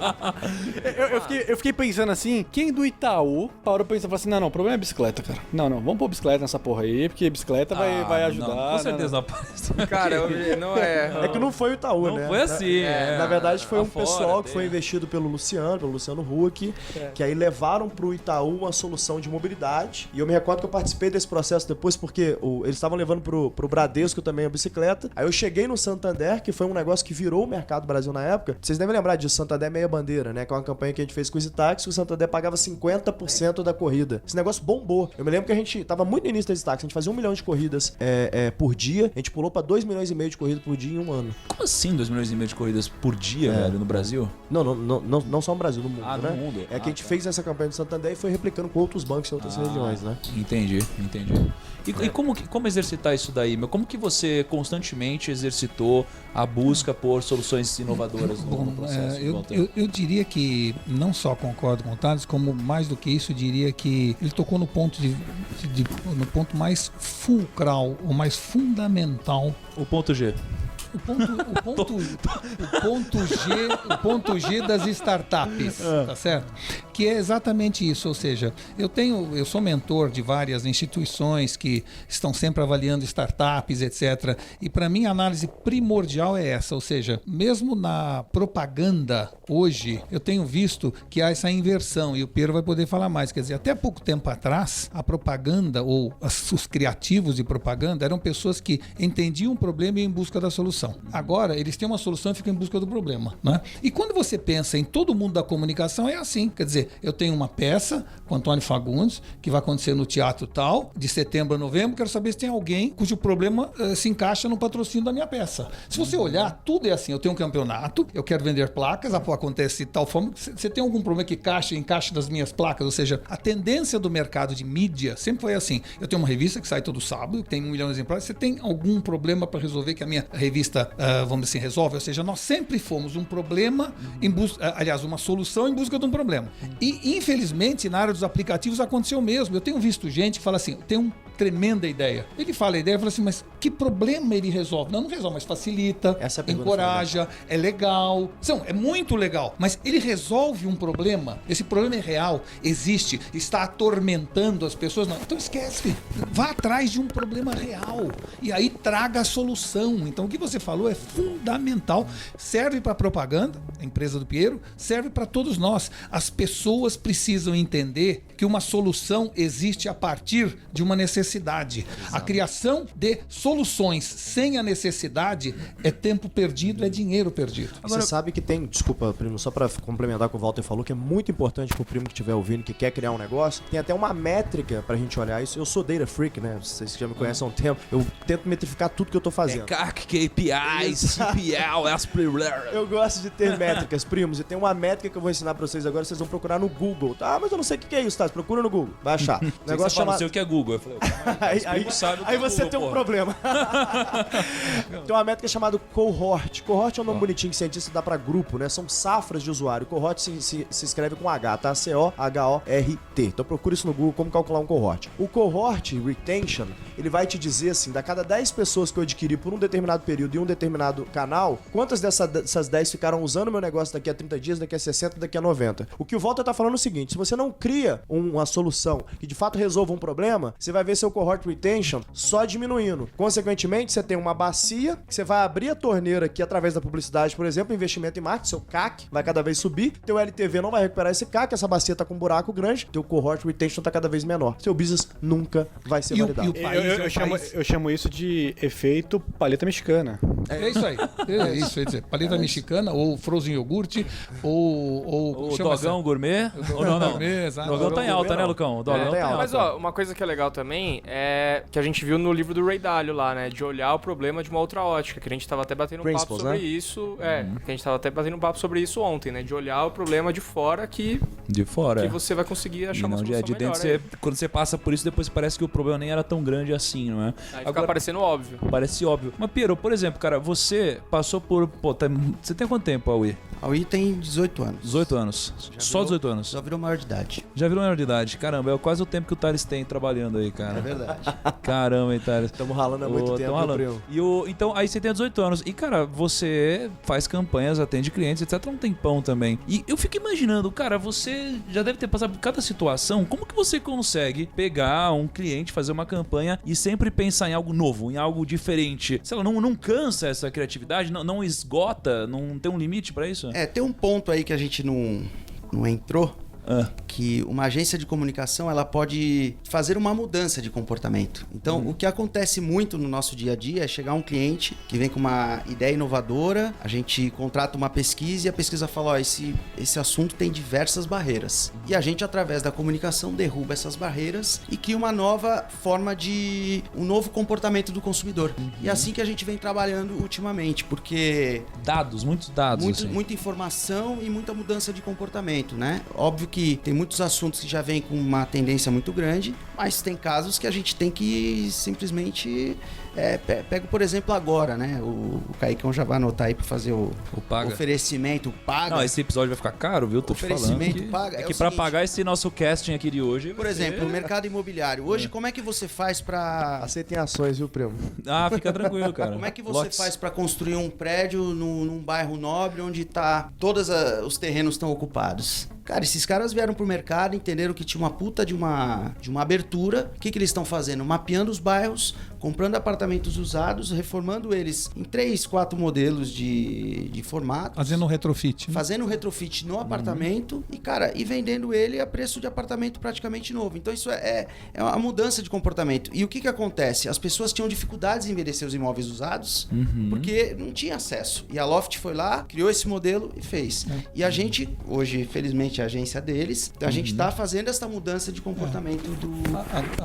Eu fiquei pensando assim, quem do Itaú parou pra pensar assim, não, o problema é bicicleta, cara. Não, vamos pôr bicicleta nessa porra aí, porque bicicleta vai ajudar. Não, com certeza não aparece. Cara, não é... É que não foi o Itaú, né? Não foi assim. Na verdade, foi um Afora, pessoal que tem. foi investido pelo Luciano Huck, que aí levaram pro Itaú uma solução de mobilidade. E eu me recordo que eu participei desse processo depois, porque eles estavam levando pro Bradesco também a bicicleta. Aí eu cheguei no Santander, que foi um negócio que virou o mercado Brasil na época. Vocês devem lembrar disso, Santander Meia Bandeira, né? Que é uma campanha que a gente fez com o Zitax, que o Santander pagava 50% da corrida. Esse negócio bombou. Eu me lembro que a gente tava muito no início da Zitax, a gente fazia 1 milhão de corridas por dia, a gente pulou pra 2,5 milhões de corridas por dia em um ano. Como assim 2,5 milhões de corridas por dia, velho, no Brasil? Não só no Brasil, no mundo, Ah, né? no mundo. É que a gente fez essa campanha do Santander e foi replicando com outros bancos em outras regiões, né? Entendi. E como exercitar isso daí, meu? Como que você constantemente exercitou a busca por soluções inovadoras no processo? Eu diria que não só concordo com o Thales, como mais do que isso, eu diria que ele tocou no ponto no ponto mais fulcral, o mais fundamental. O ponto G. O ponto G das startups, tá certo? Que é exatamente isso, ou seja, eu sou mentor de várias instituições que estão sempre avaliando startups, etc. E para mim a análise primordial é essa, ou seja, mesmo na propaganda hoje, eu tenho visto que há essa inversão, e o Piero vai poder falar mais, quer dizer, até pouco tempo atrás, a propaganda ou os criativos de propaganda eram pessoas que entendiam o problema e iam em busca da solução. Agora, eles têm uma solução e ficam em busca do problema, né? E quando você pensa em todo mundo da comunicação, é assim. Quer dizer, eu tenho uma peça com Antônio Fagundes, que vai acontecer no teatro tal, de setembro a novembro, quero saber se tem alguém cujo problema se encaixa no patrocínio da minha peça. Se você olhar, tudo é assim. Eu tenho um campeonato, eu quero vender placas, acontece de tal forma, você tem algum problema que encaixe das minhas placas? Ou seja, a tendência do mercado de mídia sempre foi assim. Eu tenho uma revista que sai todo sábado, que tem 1 milhão de exemplares, você tem algum problema para resolver que a minha revista vamos dizer assim, resolve, ou seja, nós sempre fomos um problema em busca, aliás, uma solução em busca de um problema. E infelizmente na área dos aplicativos aconteceu o mesmo. Eu tenho visto gente que fala assim, tem uma tremenda ideia. Ele fala a ideia e fala assim, mas que problema ele resolve? Não resolve, mas facilita, encoraja, é legal. É muito legal, mas ele resolve um problema, esse problema é real, existe, está atormentando as pessoas. Não, então esquece, vá atrás de um problema real e aí traga a solução. Então o que você falou é fundamental, serve para propaganda, a empresa do Piero, serve para todos nós. As pessoas precisam entender que uma solução existe a partir de uma necessidade. A criação de soluções sem a necessidade é tempo perdido, é dinheiro perdido. Agora, você sabe que tem, desculpa, primo, só para complementar o que o Walter falou, que é muito importante pro primo que estiver ouvindo, que quer criar um negócio, tem até uma métrica pra gente olhar isso. Eu sou data freak, né? Vocês já me conhecem há um tempo. Eu tento metrificar tudo que eu tô fazendo. CAC, KPIs, CPL, Aspirator. Eu gosto de ter métricas, primos, e tem uma métrica que eu vou ensinar pra vocês agora, vocês vão procurar no Google. Tá, mas eu não sei o que é isso, tá? Procura no Google, vai achar. O negócio chama... chama... Não sei o que é Google. Eu falei, aí você tem um problema. Tem uma métrica chamada cohort. Cohort é um nome bonitinho que cientista dá pra grupo, né? São safras de usuário. Cohort se escreve com H, tá? C-O-H-O-R-T. Então procura isso no Google, como calcular um cohort. O cohort retention, ele vai te dizer assim, da cada 10 pessoas que eu adquiri por um determinado período em um determinado canal, quantas dessas 10 ficaram usando o meu negócio daqui a 30 dias, daqui a 60, daqui a 90. O que o Walter tá falando é o seguinte, se você não cria uma solução que de fato resolva um problema, você vai ver seu cohort retention só diminuindo. Consequentemente, você tem uma bacia, que você vai abrir a torneira aqui através da publicidade, por exemplo, investimento em marketing, seu CAC vai cada vez subir, teu LTV não vai recuperar esse CAC, essa bacia tá com um buraco grande, teu cohort retention tá cada vez menor. Seu business nunca vai ser validado. Eu chamo isso de efeito paleta mexicana. É isso aí. É isso, paleta mexicana, ou frozen iogurte, ou o dogão gourmet. Gourmet, exato. O dogão tá em alta, né, Lucão? O dogão tá em alta. Mas ó, uma coisa que é legal também, assim, é que a gente viu no livro do Ray Dalio lá, né? De olhar o problema de uma outra ótica, que a gente tava até batendo um papo Principles, sobre né? isso. Que a gente tava até batendo um papo sobre isso ontem, né? De olhar o problema de fora que você vai conseguir achar uma solução melhor. Quando você passa por isso, depois parece que o problema nem era tão grande assim, não é? Aí fica parecendo óbvio. Parece óbvio. Mas, Piero, por exemplo, cara, você passou por... Você tem quanto tempo, Aui? A UI tem 18 anos. 18 anos. Só 18 anos. Já virou maior de idade. Já virou maior de idade. Caramba, é quase o tempo que o Thales tem trabalhando aí, cara. É verdade. Caramba, hein, Thales. Estamos ralando há muito tempo, tamo ralando. primo. Então, aí você tem 18 anos. E, cara, você faz campanhas, atende clientes, etc. Há um tempão também. E eu fico imaginando, cara, você já deve ter passado por cada situação. Como que você consegue pegar um cliente, fazer uma campanha e sempre pensar em algo novo, em algo diferente? Sei lá, não cansa essa criatividade? Não esgota? Não tem um limite pra isso? Tem um ponto aí que a gente não entrou, que uma agência de comunicação ela pode fazer uma mudança de comportamento. Então, o que acontece muito no nosso dia a dia é chegar um cliente que vem com uma ideia inovadora, a gente contrata uma pesquisa e a pesquisa fala, ó, esse assunto tem diversas barreiras. E a gente, através da comunicação, derruba essas barreiras e cria uma nova forma um novo comportamento do consumidor. E é assim que a gente vem trabalhando ultimamente, porque... Muitos dados. Muita informação e muita mudança de comportamento, né? Óbvio que tem muitos assuntos que já vêm com uma tendência muito grande, mas tem casos que a gente tem que simplesmente... Pego, por exemplo, agora, né? O Kaique já vai anotar aí pra fazer o oferecimento paga. Não, esse episódio vai ficar caro, viu? Tô te falando. Oferecimento paga. É que pra pagar esse nosso casting aqui de hoje... Por exemplo, o mercado imobiliário. Hoje, como é que você faz pra... Aceitem ações, viu, primo? Ah, fica tranquilo, cara. Como é que você faz pra construir um prédio num bairro nobre onde todos os terrenos estão ocupados? Cara, esses caras vieram pro mercado, entenderam que tinha uma puta de uma abertura. O que eles estão fazendo? Mapeando os bairros, comprando apartamentos usados, reformando eles em 3, 4 modelos de formato. Fazendo um retrofit. Né? Fazendo um retrofit no apartamento e vendendo ele a preço de apartamento praticamente novo. Então isso é uma mudança de comportamento. E o que acontece? As pessoas tinham dificuldades em envelhecer os imóveis usados porque não tinha acesso. E a Loft foi lá, criou esse modelo e fez. E a gente, hoje, felizmente, a agência deles, então a gente está fazendo essa mudança de comportamento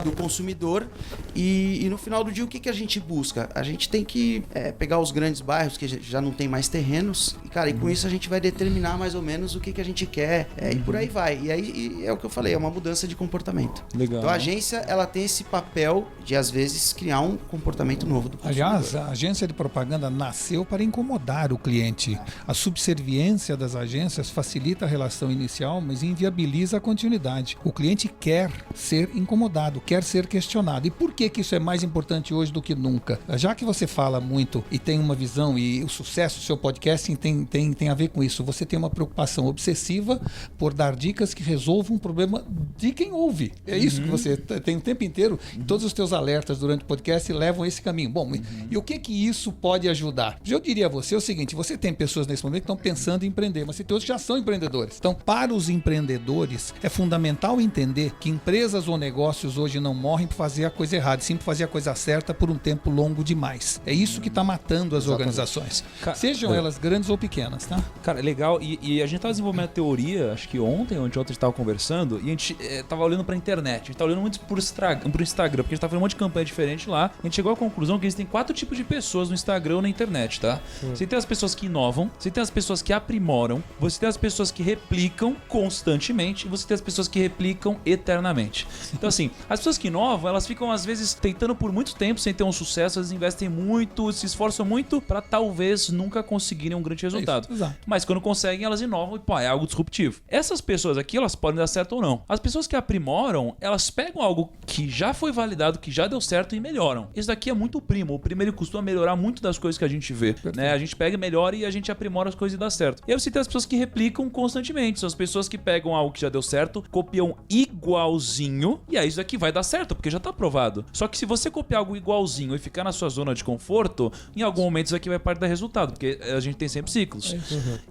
do consumidor e no final do dia o que a gente busca? A gente tem que pegar os grandes bairros que já não tem mais terrenos e, cara, e com isso a gente vai determinar mais ou menos o que a gente quer e por aí vai. E aí é o que eu falei, é uma mudança de comportamento. Legal. Então a agência, ela tem esse papel de, às vezes, criar um comportamento novo do consumidor. Aliás, a agência de propaganda nasceu para incomodar o cliente. A subserviência das agências facilita a relação inicial, mas inviabiliza a continuidade. O cliente quer ser incomodado, quer ser questionado. E por que isso é mais importante hoje do que nunca? Já que você fala muito e tem uma visão, e o sucesso do seu podcast tem a ver com isso, você tem uma preocupação obsessiva por dar dicas que resolvam um problema de quem ouve. É isso que você tem o tempo inteiro. Todos os teus alertas durante o podcast levam esse caminho. Bom, e o que isso pode ajudar? Eu diria a você o seguinte, você tem pessoas nesse momento que estão pensando em empreender, mas você tem outros que já são empreendedores. Então, para os empreendedores, é fundamental entender que empresas ou negócios hoje não morrem por fazer a coisa errada, sim por fazer a coisa certa por um tempo longo demais. É isso que está matando as organizações. Sejam elas grandes ou pequenas, tá? Cara, legal. E a gente estava desenvolvendo a teoria, acho que ontem a gente estava conversando, e a gente estava olhando para a internet. A gente estava olhando muito por Instagram, porque a gente estava fazendo um monte de campanha diferente lá. A gente chegou à conclusão que existem 4 tipos de pessoas no Instagram ou na internet, tá? Você tem as pessoas que inovam, você tem as pessoas que aprimoram, você tem as pessoas que replicam constantemente e você tem as pessoas que replicam eternamente. Então, assim, as pessoas que inovam, elas ficam às vezes tentando por muito tempo sem ter um sucesso, elas investem muito, se esforçam muito para talvez nunca conseguirem um grande resultado. Exato. Mas quando conseguem, elas inovam e é algo disruptivo. Essas pessoas aqui, elas podem dar certo ou não. As pessoas que aprimoram, elas pegam algo que já foi validado, que já deu certo e melhoram. Isso daqui é muito primo. O primo, ele costuma melhorar muito das coisas que a gente vê, né? A gente pega, melhora e a gente aprimora as coisas e dá certo. E aí você tem as pessoas que replicam constantemente. São as pessoas que pegam algo que já deu certo, copiam igualzinho, e aí isso daqui vai dar certo, porque já tá provado. Só que se você copiar algo igualzinho e ficar na sua zona de conforto, em algum momento isso aqui vai parar de dar resultado, porque a gente tem sempre ciclos.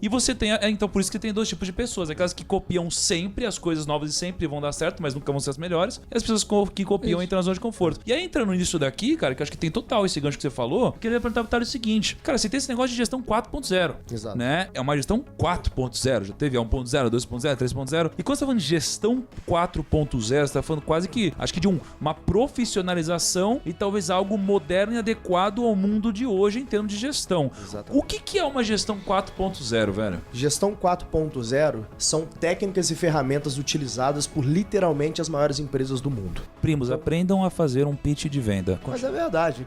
E você tem, então por isso que tem dois tipos de pessoas, aquelas que copiam sempre as coisas novas e sempre vão dar certo, mas nunca vão ser as melhores, e as pessoas que copiam entram na zona de conforto. E aí entrando nisso daqui, cara, que eu acho que tem total esse gancho que você falou, queria perguntar pro Thales o seguinte, cara, você tem esse negócio de gestão 4.0, Exato. né? É uma gestão 4.0, já teve a 1.0, 2.0, 3.0, e quando você tá falando de gestão 4.0, você tá falando quase que, acho que de uma profissionalização e talvez algo moderno e adequado ao mundo de hoje em termos de gestão. Exatamente. O que é uma gestão 4.0, velho? Gestão 4.0 são técnicas e ferramentas utilizadas por literalmente as maiores empresas do mundo. Primos, aprendam a fazer um pitch de venda. Mas é verdade.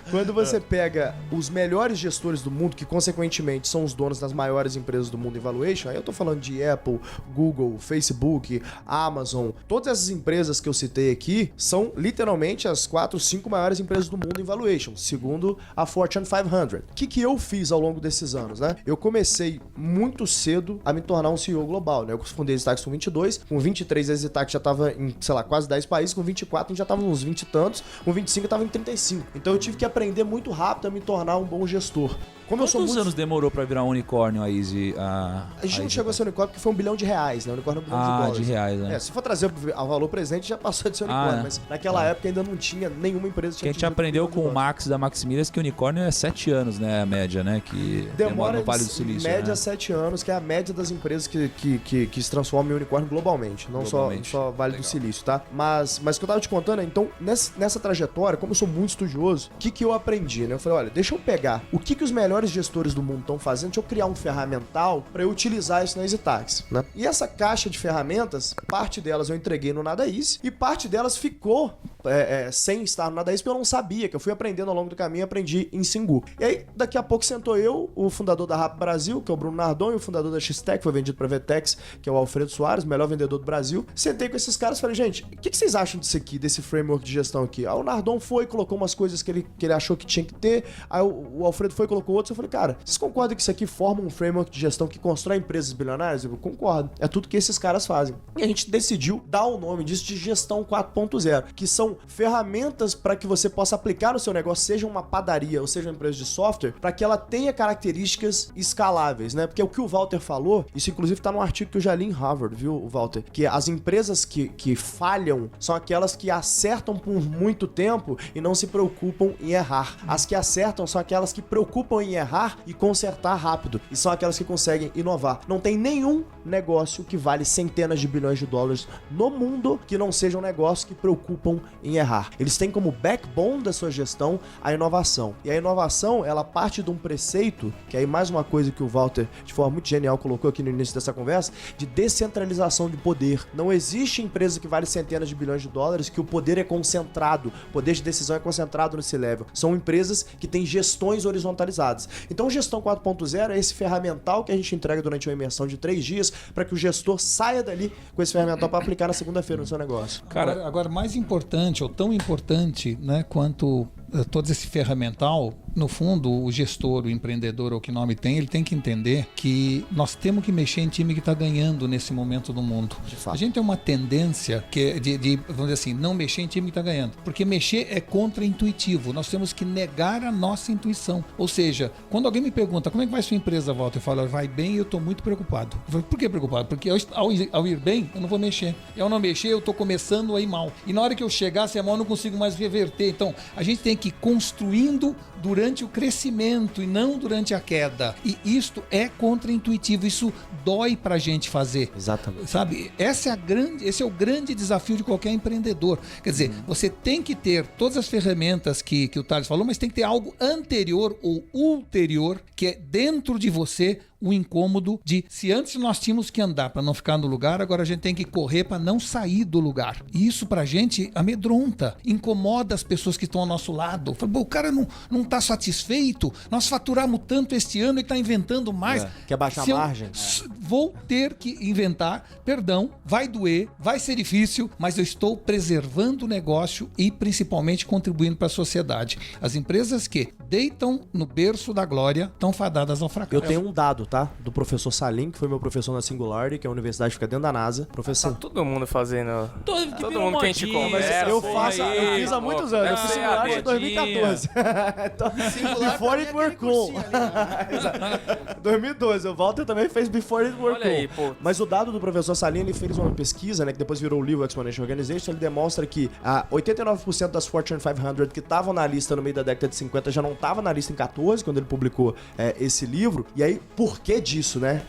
Quando você pega os melhores gestores do mundo, que consequentemente são os donos das maiores empresas do mundo em valuation, aí eu tô falando de Apple, Google, Facebook, Amazon, todas essas empresas que eu citei aqui são literalmente as 4, 5 maiores empresas do mundo em valuation, segundo a Fortune 500. O que eu fiz ao longo desses anos, né? Eu comecei muito cedo a me tornar um CEO global, né? Eu fundei a Exitax com 22, com 23 a Exitax já tava em, sei lá, quase 10 países, com 24 a gente já tava uns 20 e tantos, com 25 eu tava em 35. Então eu tive que aprender muito rápido a me tornar um bom gestor. Como Quantos anos demorou pra virar um unicórnio a Easy? A gente não chegou a ser unicórnio porque foi R$1 bilhão, né? Unicórnio é R$1 bilhão de dólares. né? Se for trazer ao valor presente, já passou de ser unicórnio. Mas naquela época ainda não tinha nenhuma empresa que a gente aprendeu com o Max da Maximilias que unicórnio é 7 anos, né? A média, né? Que demora no Vale do Silício. Média né? 7 anos, que é a média das empresas que se transformam em unicórnio globalmente. Não só Vale do Silício, tá? Mas o que eu tava te contando, então, nessa trajetória, como eu sou muito estudioso, o que eu aprendi, né? Eu falei, olha, deixa eu pegar o que os melhores gestores do mundo estão fazendo, deixa eu criar um ferramental para eu utilizar isso na EasyTax, né? E essa caixa de ferramentas, parte delas eu entreguei no Nada Easy e parte delas ficou sem estar no Nada Easy porque eu não sabia, que eu fui aprendendo ao longo do caminho, aprendi em Singu. E aí, daqui a pouco sentou eu, o fundador da Rap Brasil, que é o Bruno Nardon, e o fundador da X-Tech, foi vendido para a Vetex, que é o Alfredo Soares, o melhor vendedor do Brasil. Sentei com esses caras e falei, gente, o que vocês acham disso aqui, desse framework de gestão aqui? Aí o Nardon foi, colocou umas coisas que ele achou que tinha que ter, aí o Alfredo foi e colocou outros, eu falei, cara, vocês concordam que isso aqui forma um framework de gestão que constrói empresas bilionárias? Eu concordo. É tudo que esses caras fazem. E a gente decidiu dar o nome disso de gestão 4.0, que são ferramentas para que você possa aplicar no seu negócio, seja uma padaria ou seja uma empresa de software, para que ela tenha características escaláveis, né? Porque o que o Walter falou, isso inclusive tá num artigo que eu já li em Harvard, viu, Walter? Que as empresas que falham são aquelas que acertam por muito tempo e não se preocupam em errar. As que acertam são aquelas que preocupam em errar e consertar rápido. E são aquelas que conseguem inovar. Não tem nenhum negócio que vale centenas de bilhões de dólares no mundo que não seja um negócio que preocupam em errar. Eles têm como backbone da sua gestão a inovação. E a inovação, ela parte de um preceito, que aí mais uma coisa que o Walter, de forma muito genial, colocou aqui no início dessa conversa, de descentralização de poder. Não existe empresa que vale centenas de bilhões de dólares que o poder é concentrado, o poder de decisão é concentrado nesse level. São empresas que têm gestões horizontalizadas. Então, gestão 4.0 é esse ferramental que a gente entrega durante uma imersão de 3 dias para que o gestor saia dali com esse ferramental para aplicar na segunda-feira no seu negócio. Cara, agora mais importante, ou tão importante, né, quanto todo esse ferramental, no fundo, o gestor, o empreendedor, ou que nome tem, ele tem que entender que nós temos que mexer em time que está ganhando nesse momento do mundo. De fato. A gente tem uma tendência que vamos dizer assim, não mexer em time que está ganhando, porque mexer é contra-intuitivo. Nós temos que negar a nossa intuição. Ou seja, quando alguém me pergunta como é que vai sua empresa, Walter, eu falo, vai bem e eu estou muito preocupado. Eu falo, por que preocupado? Porque ao ir bem, eu não vou mexer. Ao não mexer, eu estou começando a ir mal. E na hora que eu chegar, se é mal, eu não consigo mais reverter. Então, a gente tem que ir construindo durante o crescimento e não durante a queda. E isto é contra-intuitivo, isso dói pra gente fazer. Exatamente. Sabe? Esse é o grande desafio de qualquer empreendedor. Quer dizer, você tem que ter todas as ferramentas que o Thales falou, mas tem que ter algo anterior ou ulterior, que é dentro de você o incômodo de, se antes nós tínhamos que andar para não ficar no lugar, agora a gente tem que correr para não sair do lugar. E isso pra gente amedronta, incomoda as pessoas que estão ao nosso lado. Fala, o cara não tá satisfeito, nós faturamos tanto este ano e tá inventando mais. Quer baixar a margem? Vou ter que inventar, perdão, vai doer, vai ser difícil, mas eu estou preservando o negócio e principalmente contribuindo para a sociedade. As empresas que deitam no berço da glória estão fadadas ao fracasso. Eu tenho um dado, tá? Do professor Salim, que foi meu professor na Singularity, que é a universidade que fica dentro da NASA. Professor... Tá todo mundo fazendo... Todo mundo que a gente conversa. Eu fiz há muitos anos. Eu fiz Singularity em 2014. Então, Before It Were Cool. 2012. O Walter também fez Before It Were Olha Cool. aí, pô. Mas o dado do professor Salim, ele fez uma pesquisa, né, que depois virou o livro Exponential Organization, ele demonstra que 89% das Fortune 500 que estavam na lista no meio da década de 50 já não estavam na lista em 14, quando ele publicou esse livro. E aí, por que disso, né?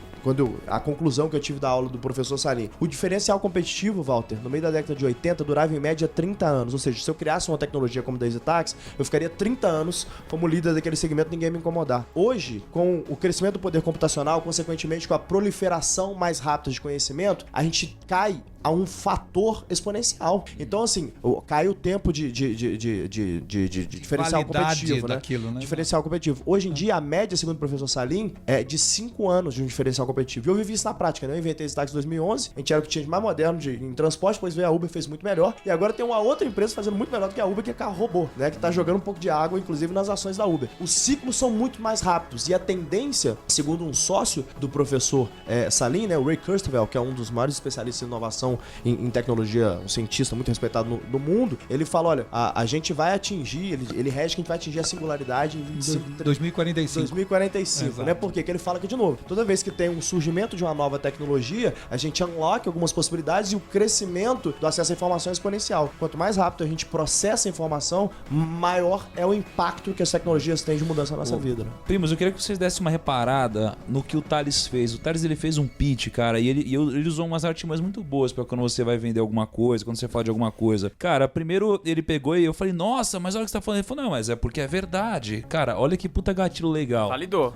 A conclusão que eu tive da aula do professor Salim. O diferencial competitivo, Walter, no meio da década de 80, durava em média 30 anos. Ou seja, se eu criasse uma tecnologia como a da EasyTax, eu ficaria 30 anos como líder daquele segmento, ninguém me incomodar. Hoje, com o crescimento do poder computacional, consequentemente com a proliferação mais rápida de conhecimento, a gente cai a um fator exponencial. Então, assim, cai o tempo de diferencial competitivo, né? Daquilo, né? Diferencial competitivo. Hoje em dia, a média, segundo o professor Salim, é de 5 anos de um diferencial competitivo. E eu vivi isso na prática, né? Eu inventei esse táxi em 2011, a gente era o que tinha de mais moderno em transporte, depois veio a Uber, fez muito melhor, e agora tem uma outra empresa fazendo muito melhor do que a Uber, que é carro robô, né? Que tá jogando um pouco de água, inclusive, nas ações da Uber. Os ciclos são muito mais rápidos, e a tendência, segundo um sócio do professor Salim, né? O Ray Kurzweil, que é um dos maiores especialistas em inovação em tecnologia, um cientista muito respeitado no mundo, ele fala, olha, a gente vai atingir, ele rege que a gente vai atingir a singularidade em 2045, né? Por quê? Que ele fala que, de novo, toda vez que tem um surgimento de uma nova tecnologia, a gente unlock algumas possibilidades e o crescimento do acesso à informação é exponencial. Quanto mais rápido a gente processa a informação, maior é o impacto que as tecnologias têm de mudança na nossa vida, né? Primos, eu queria que vocês dessem uma reparada no que o Thales fez. O Thales, ele fez um pitch, cara, e ele usou umas artimanhas muito boas pra quando você vai vender alguma coisa, quando você fala de alguma coisa. Cara, primeiro ele pegou e eu falei, nossa, mas olha o que você tá falando. Ele falou, não, mas é porque é verdade. Cara, olha que puta gatilho legal. Validou.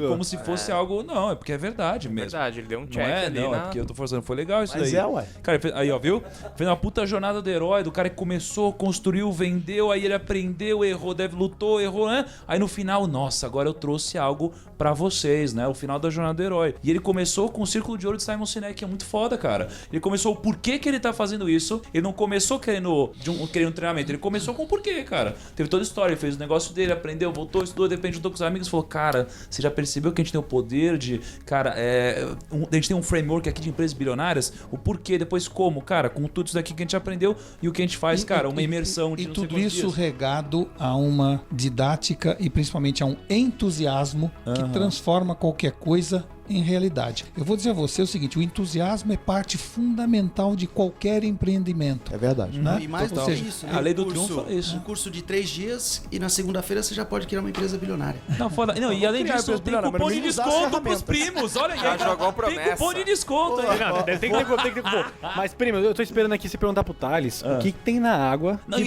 Como se fosse algo, não, é porque é verdade mesmo. Verdade, ele deu um check Não é, ali, não, né? é porque eu tô forçando. Foi legal isso Mas daí. ué. Cara, aí, ó, viu? Fez uma puta jornada do herói, do cara que começou, construiu, vendeu, aí ele aprendeu, errou, lutou, errou, né? Aí no final, nossa, agora eu trouxe algo pra vocês, né? O final da jornada do herói. E ele começou com o Círculo de Ouro de Simon Sinek, que é muito foda, cara. Ele começou o porquê que ele tá fazendo isso. Ele não começou querendo um treinamento, ele começou com o porquê, cara. Teve toda a história, ele fez o negócio dele, aprendeu, voltou, estudou, de repente juntou com os amigos e falou, cara, você já percebeu que a gente tem o poder de, cara, a gente tem um framework aqui de empresas bilionárias, o porquê, depois como, cara, com tudo isso daqui que a gente aprendeu e o que a gente faz, cara, uma imersão de E não sei tudo quantos isso dias. regado a uma didática e principalmente a um entusiasmo que transforma qualquer coisa em realidade. Eu vou dizer a você o seguinte, o entusiasmo é parte fundamental de qualquer empreendimento. É verdade. Né? E mais do Ou que seja, isso, né? a lei do Um curso- triunfo é isso. Um curso de 3 dias e na segunda-feira você já pode criar uma empresa bilionária. Não, foda. Não, e além criar disso, empresa tem bilionária, cupom mas de não usar as desconto pros ferramentas. primos. Olha aí. Já jogou Tem promessa. cupom de desconto aí. Não, tem que ter cupom. Mas, primo, eu tô esperando aqui você perguntar pro Thales o que tem na água. Não,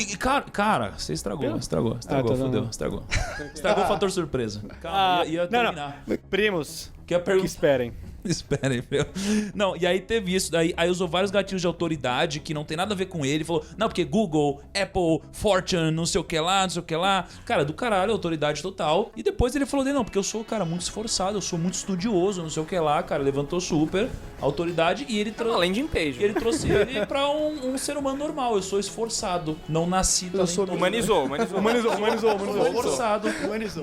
cara, você estragou, tá, fudeu, não. Estragou o fator surpresa. Calma, ia terminar. Primos, Que a que pergunta... esperem. Esperem, meu. Não, e aí teve isso, aí usou vários gatilhos de autoridade que não tem nada a ver com ele. Falou, não, porque Google, Apple, Fortune, não sei o que lá, não sei o que lá. Cara, do caralho, autoridade total. E depois ele falou, não, porque eu sou, cara, muito esforçado, eu sou muito estudioso, não sei o que lá, cara. Levantou super autoridade e ele trouxe. Além de page. Ele trouxe ele pra um ser humano normal. Eu sou esforçado, não nasci talentoso. Humanizou. Sou esforçado,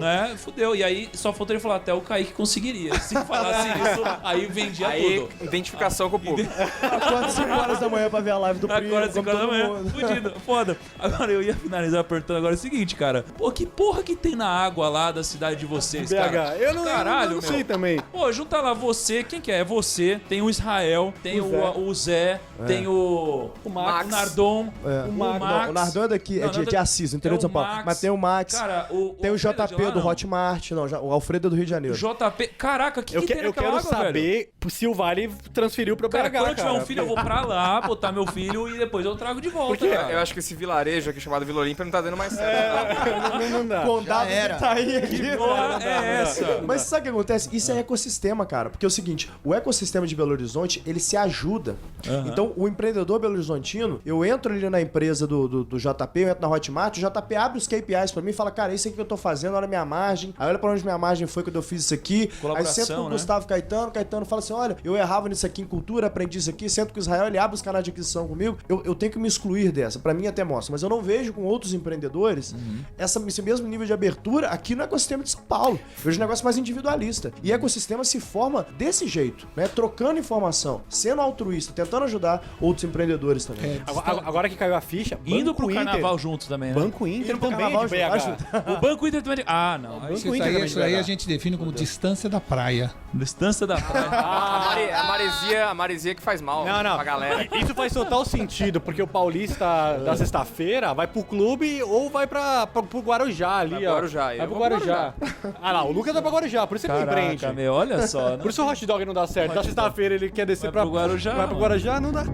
né? Fudeu. E aí só faltou ele falar, até o Kaique conseguiria. Se falasse isso, aí vendia Aí, tudo. identificação com o público. Acorda 5 horas da manhã pra ver a live do primo. Agora 5 como horas da todo manhã, mundo. fudido, foda. Agora eu ia finalizar perguntando agora o seguinte, cara. Pô, que porra que tem na água lá da cidade de vocês, cara? BH, eu não meu. sei também. Pô, junta lá você, quem que é? É você, tem o Israel, tem o Zé, tem o Max. o Nardon, É. o Não, Max. o Nardon é daqui, Não, de Assis, no interior de São Paulo. Max. Mas tem o Max, Cara, tem o Alfredo JP de lá, do não. Hotmart, não, o Alfredo é do Rio de Janeiro. JP, caraca, o que, Eu que tem quero naquela água, velho? saber se o Vale transferiu pra Cara, BH, quando eu tiver cara. um filho, eu vou pra lá, botar meu filho e depois eu trago de volta, cara. Eu acho que esse vilarejo aqui chamado Vila Olímpia não tá dando mais certo. Não dá. Condado Já era. de Itaí aqui. Que porra é essa? Mas sabe o que acontece? Isso é ecossistema, cara. Porque é o seguinte, o ecossistema de Belo Horizonte, ele se ajuda. Então, o empreendedor belo-horizontino, eu entro ali na empresa do JP, eu entro na Hotmart, o JP abre os KPIs pra mim e fala, cara, isso aqui que eu tô fazendo, olha a minha margem. Aí olha pra onde minha margem foi quando eu fiz isso aqui. Aí Colaboração, sento com o né? Gustavo Caetano Caetano fala assim, olha, eu errava nisso aqui em cultura, aprendi isso aqui, sendo que o Israel, ele abre os canais de aquisição comigo, eu tenho que me excluir dessa. Pra mim até mostra, mas eu não vejo com outros empreendedores esse mesmo nível de abertura aqui no ecossistema de São Paulo. Eu vejo um negócio mais individualista. E o ecossistema se forma desse jeito, né? Trocando informação, sendo altruísta, tentando ajudar outros empreendedores também. Agora que caiu a ficha, Indo pro Banco Inter, carnaval juntos também, né? Banco Inter Indo pro também carnaval de BH. O Banco Inter também... Ah, não. Banco Isso Inter aí, também isso de aí BH. a gente define como distância da praia. Distância da praia. A maresia que faz mal Não. pra galera. Isso faz total sentido, porque o paulista da sexta-feira vai pro clube ou vai pro Guarujá ali, Vai pro ó. Guarujá, Vai eu pro vou pro Guarujá. Ah lá, o Lucas vai pro Guarujá, por isso ele não empreende. Caraca, meu, olha só. Né? Por isso o hot dog não dá certo. Da sexta-feira ele quer descer Vai pro Guarujá, Vai pro mano. Guarujá, não dá.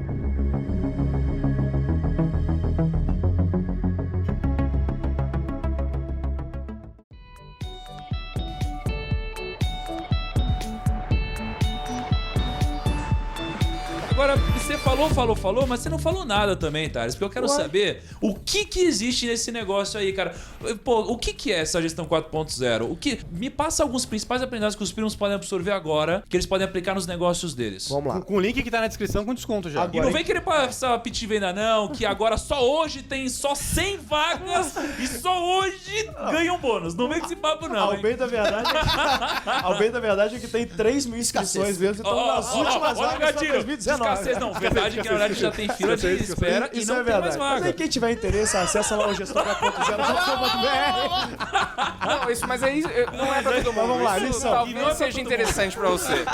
Agora, você falou, mas você não falou nada também, Thales, porque eu quero saber o que existe nesse negócio aí, cara. Pô, o que é essa gestão 4.0? Me passa alguns principais aprendizados que os primos podem absorver agora, que eles podem aplicar nos negócios deles. Vamos lá. Com o link que tá na descrição com desconto já. E não vem querer passar pit venda não, que agora só hoje tem só 100 vagas e só hoje ganha um bônus. Não vem com esse papo não, Ao hein? bem da verdade é que tem 3 mil inscrições mesmo, então nas últimas olha o vagas pra gatilho. 2019. Escassez não, verdade é que na verdade já tem fila de espera e Isso não é tem mais verdade. Mas aí vaga. quem tiver interesse, acessa lá o gestor 4.0. Não, isso, mas aí não é pra todo mundo. Vamos lá, Isso lição. talvez E não é pra seja todo interessante pra você.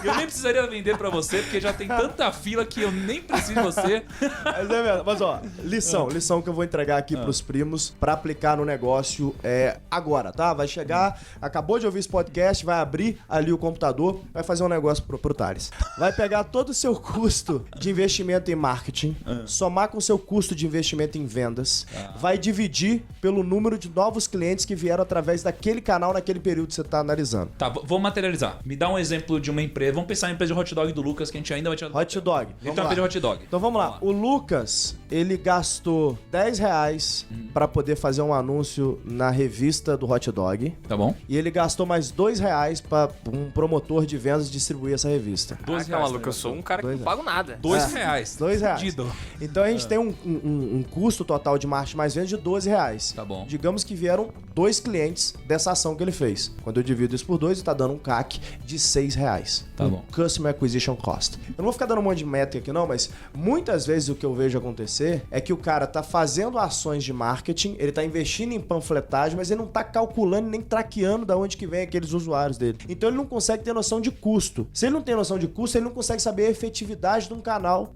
Eu nem precisaria vender pra você, porque já tem tanta fila que eu nem preciso de você. Mas é verdade. Mas ó, lição que eu vou entregar aqui pros primos pra aplicar no negócio agora, tá? Vai chegar, acabou de ouvir esse podcast, vai abrir ali o computador, vai fazer um negócio pro Thales. Vai pegar todo o seu custo de investimento em marketing, somar com o seu custo de investimento em vendas, vai dividir pelo número de novos clientes que vieram através daquele canal naquele período que você tá analisando. Tá, vamos materializar. Me dá um exemplo de uma empresa. Vamos pensar na empresa de hot dog do Lucas, que a gente ainda vai te... Hot dog. Ele Vamos tem uma lá. empresa de hot dog. Então vamos lá. O Lucas, ele gastou R$10 pra poder fazer um anúncio na revista do Hot Dog. Tá bom? E ele gastou mais R$2 pra um promotor de vendas distribuir essa revista. Calma, Lucas, eu sou um cara que não pago nada. R$2. R$2. Fudido. Então a gente tem um custo total de marketing mais vendas de R$12. Tá bom. Digamos que vieram 2 clientes dessa ação que ele fez. Quando eu divido isso por 2, tá dando um CAC de R$6. Tá bom. Customer Acquisition Cost. Eu não vou ficar dando um monte de métrica aqui não, mas muitas vezes o que eu vejo acontecer é que o cara tá fazendo ações de marketing, ele tá investindo em panfletagem, mas ele não tá calculando nem traqueando da onde que vem aqueles usuários dele. Então ele não consegue ter noção de custo. Se ele não tem noção de custo, ele não consegue saber a efetividade de um canal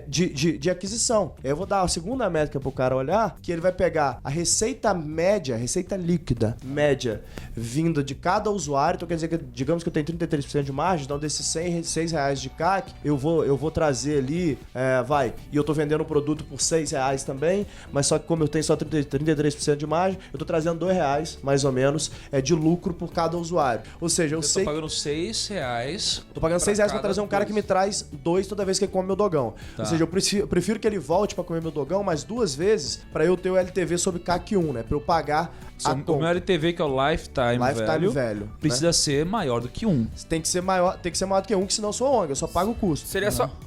de aquisição. Eu vou dar a segunda métrica pro cara olhar, que ele vai pegar a receita média, a receita líquida média, vinda de cada usuário. Então quer dizer que, digamos que eu tenho 33% de margem, então desses R$6 de CAC, eu vou trazer ali, e eu tô vendendo o produto por R$6 também, mas só que como eu tenho só 33% de margem, eu tô trazendo R$2, mais ou menos, de lucro por cada usuário. Ou seja, eu sei... Tô pagando R$6. Tô pagando R$6 pra cada trazer um cara que me traz 2 toda vez que ele come meu dogão. Tá. Ou seja, eu prefiro que ele volte pra comer meu dogão mais 2 vezes pra eu ter o LTV sobre CAC 1, né? Pra eu pagar a O meu conta. LTV, que é o Lifetime Velho. Né? precisa ser maior do que 1. Tem que ser maior do que 1, que senão eu sou ONG, eu só pago o custo.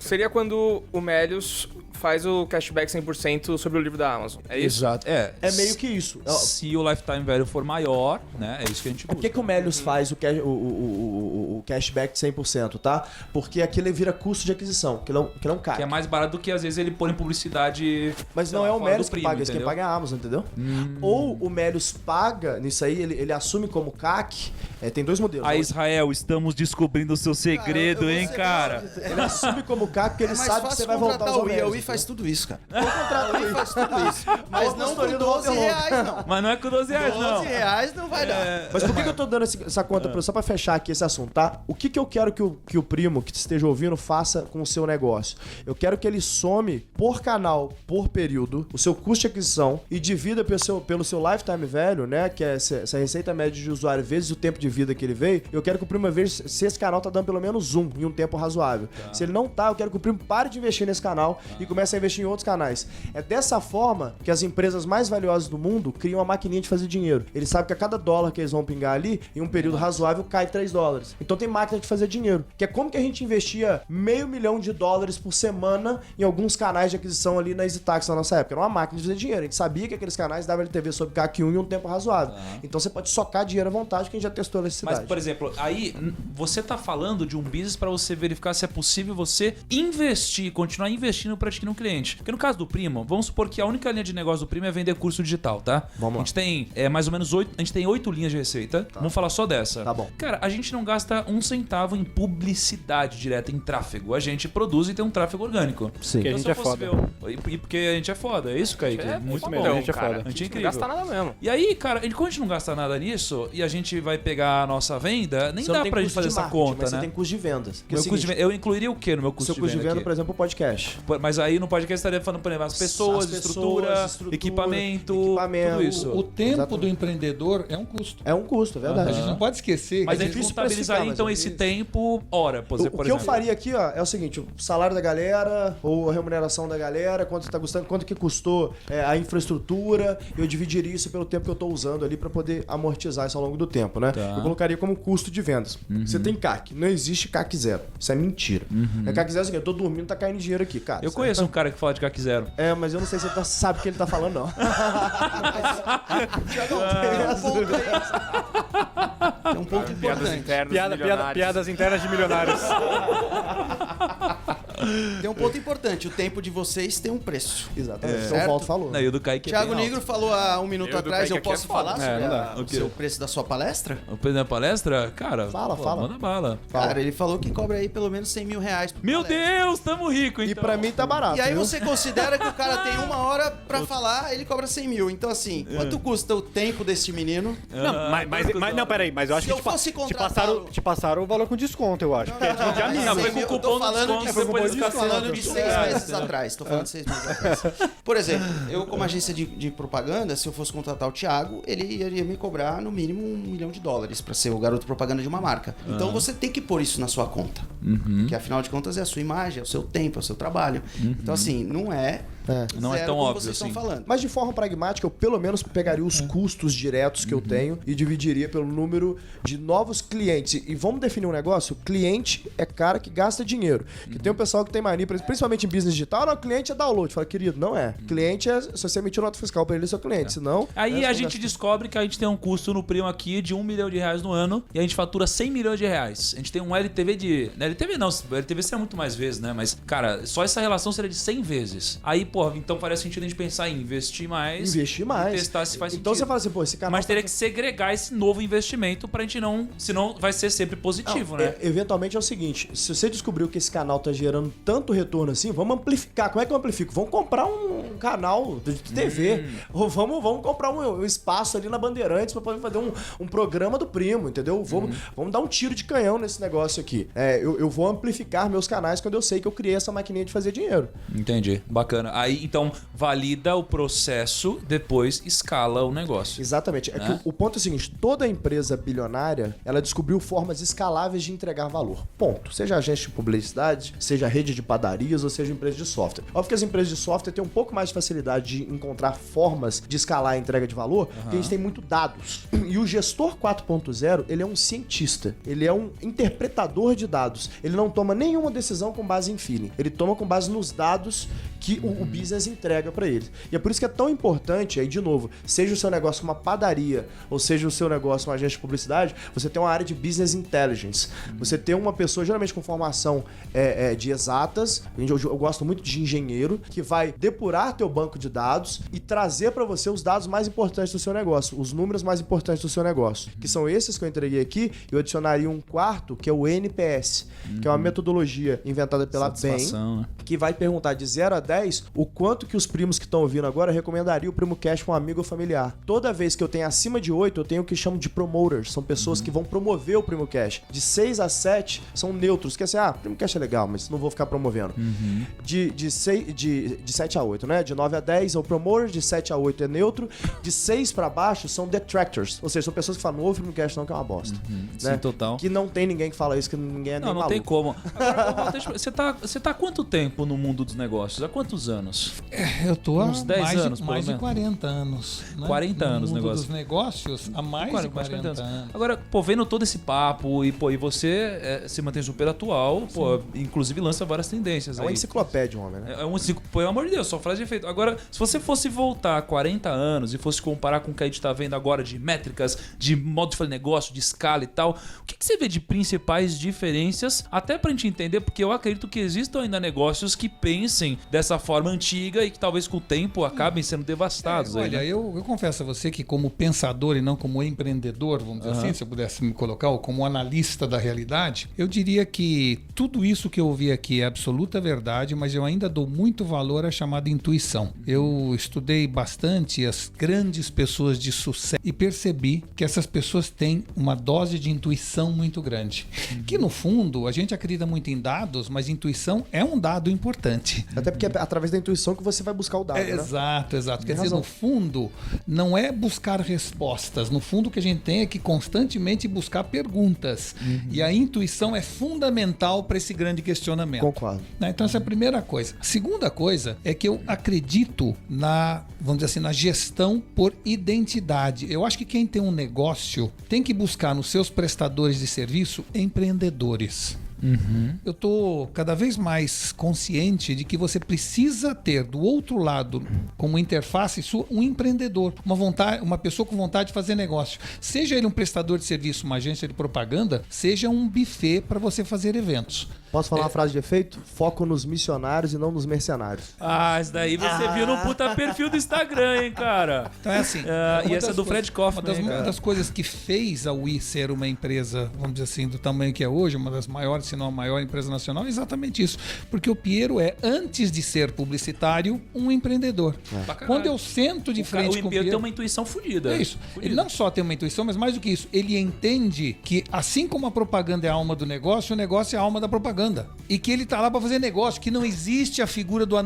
Seria quando o Melius faz o cashback 100% sobre o livro da Amazon. É isso? Exato. É meio que isso. Se o Lifetime Value for maior, né? É isso que a gente Por busca. que o Melius faz o cashback 100%, tá? Porque aquilo vira custo de aquisição, que não é um CAC. Que é mais barato do que às vezes ele põe em publicidade. Mas sei não lá, é o fora Melius do que primo, paga, isso quem entendeu? paga é a Amazon, entendeu? Ou o Melius paga, nisso aí, ele assume como CAC, tem 2 modelos. Aí, Israel, estamos descobrindo o seu segredo, hein, cara? Ele assume como CAC porque ele É mais sabe que fácil você vai voltar a contratar usar o Wii. O Wii Melius, faz tudo isso, cara. entendeu? Vou contratar O Wii faz tudo isso. Mas não com R$12, não. Mas não é com R$12, não. R$12 não vai dar. Mas por que eu tô dando essa conta pra só pra fechar aqui esse assunto, tá? O que eu quero que o primo que esteja ouvindo faça com o seu negócio? Eu quero que ele some por canal, por período, o seu custo de aquisição e divida pelo seu lifetime value velho, né? Que é essa receita média de usuário vezes o tempo de vida que ele veio, eu quero que o primo veja se esse canal tá dando pelo menos em um tempo razoável. Se ele não tá, eu quero que o primo pare de investir nesse canal e comece a investir em outros canais. É dessa forma que as empresas mais valiosas do mundo criam uma maquininha de fazer dinheiro. Eles sabem que a cada dólar que eles vão pingar ali, em um período razoável, cai $3. Então tem máquina de fazer dinheiro. Que é como que a gente investia $500 milhão por semana em alguns canais de aquisição ali na EasyTax na nossa época. Era uma máquina de fazer dinheiro. A gente sabia que aqueles canais davam LTV sobre CAC 1 em um tempo razoável. Então você pode socar dinheiro à vontade, quem já testou a necessidade. Mas, por exemplo, aí você tá falando de um business para você verificar se é possível você investir, continuar investindo para adquirir um cliente. Porque no caso do Primo, vamos supor que a única linha de negócio do Primo é vender curso digital, tá? Vamos lá. A gente tem mais ou menos 8, a gente tem 8 linhas de receita. Tá. Vamos falar só dessa. Tá bom. Cara, a gente não gasta um centavo em publicidade direta, em tráfego. A gente produz e tem um tráfego orgânico. Sim. Porque a gente é foda. E porque a gente é foda, é isso, Kaique? Muito bom. a gente é cara. foda. A gente é Não incrível. gasta nada mesmo. E aí, cara, quando a gente não gasta nada nisso e a gente vai pegar a nossa venda, nem Você não dá tem pra gente custo fazer de essa marketing, conta, mas né? você tem custo de vendas. Que é o Meu custo de seguinte, venda, eu incluiria o que no meu custo seu custo de venda, aqui? por exemplo, o podcast. Mas aí no podcast estaria falando, por exemplo, as pessoas, estrutura, equipamento, tudo isso. O tempo Exatamente. do empreendedor é um custo. É um custo, é verdade. A gente não pode esquecer Mas que a a gente gente difícil contabilizaria precificar, então mas esse tempo hora, por O exemplo. que eu faria aqui, ó, é o seguinte: o salário da galera, ou a remuneração da galera, quanto tá custando, quanto que custou a infraestrutura, eu dividiria isso pelo tempo que eu tô usando ali pra poder amortizar isso ao longo do tempo, né? Tá. Eu colocaria como custo de vendas. Você tem CAC, não existe CAC zero. Isso é mentira. CAC zero é o seguinte: eu tô dormindo, tá caindo dinheiro aqui, cara. Eu conheço um cara que fala de CAC zero. Mas eu não sei se ele sabe o que ele tá falando, não. É um ponto Piadas importante. internas milionárias. Piadas internas de milionários. Tem um ponto importante. O tempo de vocês tem um preço. Exatamente. Então o Certo? Paulo falou. Não, e o do Kaique é Thiago bem Negro falou há um minuto Eu do atrás, Kaique eu aqui posso é foda. falar sobre não dá. o seu preço da sua palestra? alto. O preço da palestra, cara, Fala, pô, fala. manda bala. Cara, ele falou que cobra aí pelo menos R$100 mil por Meu palestra. Deus, tamo rico, E então. pra mim tá barato. E aí viu? você considera que o cara tem 1 hora pra falar, ele cobra 100 mil. Então assim, quanto custa o tempo desse menino? Não, mas não, peraí, mas eu acho Se que eu fosse contratá-lo- te passaram o valor com desconto, eu acho. Porque é de amigo. Não, foi com Eu cupom tô do falando desconto, de, foi depois tô desconto. falando de 6 R$100. meses atrás. Tô falando de 6 meses atrás. Por exemplo, eu como agência de propaganda, se eu fosse contratar o Thiago, ele iria me cobrar no mínimo $1 milhão pra ser o garoto propaganda de uma marca. Então você tem que pôr isso na sua conta. Porque afinal de contas é a sua imagem, é o seu tempo, é o seu trabalho. Então assim, não é Não é zero tão como óbvio vocês estão assim. falando. Mas de forma pragmática, eu pelo menos pegaria os custos diretos que eu tenho e dividiria pelo número de novos clientes. E vamos definir um negócio? Cliente é cara que gasta dinheiro. Que tem um pessoal que tem mania, principalmente em business digital, não, cliente é download. Fala, querido, não é. Cliente é, se você emitir nota fiscal pra ele, é seu cliente. Senão... Aí é, a gente descobre que a gente tem um custo no Primo aqui de R$1 milhão no ano e a gente fatura R$100 milhões. A gente tem um LTV de... LTV não, LTV seria muito mais vezes, né? Mas, cara, só essa relação seria de 100 vezes. Aí, porra, então faria sentido a gente pensar em investir mais. Investir mais. E testar se faz Então sentido. você fala assim, pô, esse canal... Mas teria que segregar esse novo investimento pra gente não... Senão vai ser sempre positivo, né? Eventualmente é o seguinte, se você descobriu que esse canal tá gerando tanto retorno assim, vamos amplificar. Como é que eu amplifico? Vamos comprar um canal de TV. Ou vamos comprar um espaço ali na Bandeirantes pra poder fazer um programa do Primo, entendeu? Vamos dar um tiro de canhão nesse negócio aqui. Eu vou amplificar meus canais quando eu sei que eu criei essa maquininha de fazer dinheiro. Entendi. Bacana. Aí, então, valida o processo, depois escala o negócio. Exatamente. É que o ponto é o seguinte, toda empresa bilionária, ela descobriu formas escaláveis de entregar valor. Ponto. Seja agente de publicidade, seja rede de padarias ou seja empresa de software. Óbvio que as empresas de software têm um pouco mais de facilidade de encontrar formas de escalar a entrega de valor, porque a gente tem muito dados. E o gestor 4.0, ele é um cientista. Ele é um interpretador de dados. Ele não toma nenhuma decisão com base em feeling. Ele toma com base nos dados que o business entrega para ele. E é por isso que é tão importante, aí de novo, seja o seu negócio uma padaria, ou seja o seu negócio uma agência de publicidade, você tem uma área de business intelligence. Você tem uma pessoa, geralmente com formação de exatas, eu gosto muito de engenheiro, que vai depurar teu banco de dados e trazer para você os dados mais importantes do seu negócio, os números mais importantes do seu negócio, que são esses que eu entreguei aqui. Eu adicionaria um quarto, que é o NPS, que é uma metodologia inventada pela Bain, Satisfação, né? que vai perguntar de 0 a 10 10, o quanto que os primos que estão ouvindo agora recomendariam o Primo Cash pra um amigo ou familiar. Toda vez que eu tenho acima de 8, eu tenho o que chamo de promoters. São pessoas que vão promover o Primo Cash. De 6 a 7, são neutros. Que assim, Primo Cash é legal, mas não vou ficar promovendo. De 7 a 8, né? De 9 a 10 é o promoter, de 7 a 8 é neutro. De 6 pra baixo são detractors. Ou seja, são pessoas que falam, não ouve o Primo Cash não, que é uma bosta. Né? Sim, total. Que não tem ninguém que fala isso, que ninguém é nem Não maluco. tem como. Agora, você tá há quanto tempo no mundo dos negócios? Há quantos anos? Eu tô há Uns 10 anos, pelo mais de menos. 40 anos. Né? 40 anos o no mundo negócio. dos negócios, há mais de 40 anos. Agora, vendo todo esse papo e você se mantém super atual, inclusive lança várias tendências É aí. uma enciclopédia, homem, né? Pelo amor de Deus, só frase de efeito. Agora, se você fosse voltar 40 anos e fosse comparar com o que a gente tá vendo agora de métricas, de modo de fazer negócio, de escala e tal, o que você vê de principais diferenças? Até pra gente entender, porque eu acredito que existam ainda negócios que pensem dessa forma antiga e que talvez com o tempo acabem sendo devastados. Olha, aí, né? eu confesso a você que como pensador e não como empreendedor, vamos dizer assim, se eu pudesse me colocar, ou como analista da realidade, eu diria que tudo isso que eu ouvi aqui é absoluta verdade, mas eu ainda dou muito valor à chamada intuição. Eu estudei bastante as grandes pessoas de sucesso e percebi que essas pessoas têm uma dose de intuição muito grande. Que no fundo, a gente acredita muito em dados, mas intuição é um dado importante. Até porque é através da intuição que você vai buscar o dado, né? Exato. Quer dizer, razão. no fundo, não é buscar respostas. No fundo, o que a gente tem é que constantemente buscar perguntas. E a intuição é fundamental para esse grande questionamento. Concordo. Né? Então, essa é a primeira coisa. A segunda coisa é que eu acredito vamos dizer assim, na gestão por identidade. Eu acho que quem tem um negócio tem que buscar nos seus prestadores de serviço empreendedores. Eu estou cada vez mais consciente de que você precisa ter do outro lado, como interface sua, um empreendedor, uma pessoa com vontade de fazer negócio. Seja ele um prestador de serviço, uma agência de propaganda, seja um buffet para você fazer eventos. Posso falar uma frase de efeito? Foco nos missionários e não nos mercenários. Isso daí você viu no puta perfil do Instagram, hein, cara? Então é assim. E essa é do Fred Kaufman, Uma das coisas que fez a Wii ser uma empresa, vamos dizer assim, do tamanho que é hoje, uma das maiores, se não a maior empresa nacional, é exatamente isso. Porque o Piero é, antes de ser publicitário, um empreendedor. Quando eu sento de frente com o Piero... tem uma intuição fodida. É isso. Ele não só tem uma intuição, mas mais do que isso, ele entende que, assim como a propaganda é a alma do negócio, o negócio é a alma da propaganda. E que ele tá lá para fazer negócio, que não existe a figura do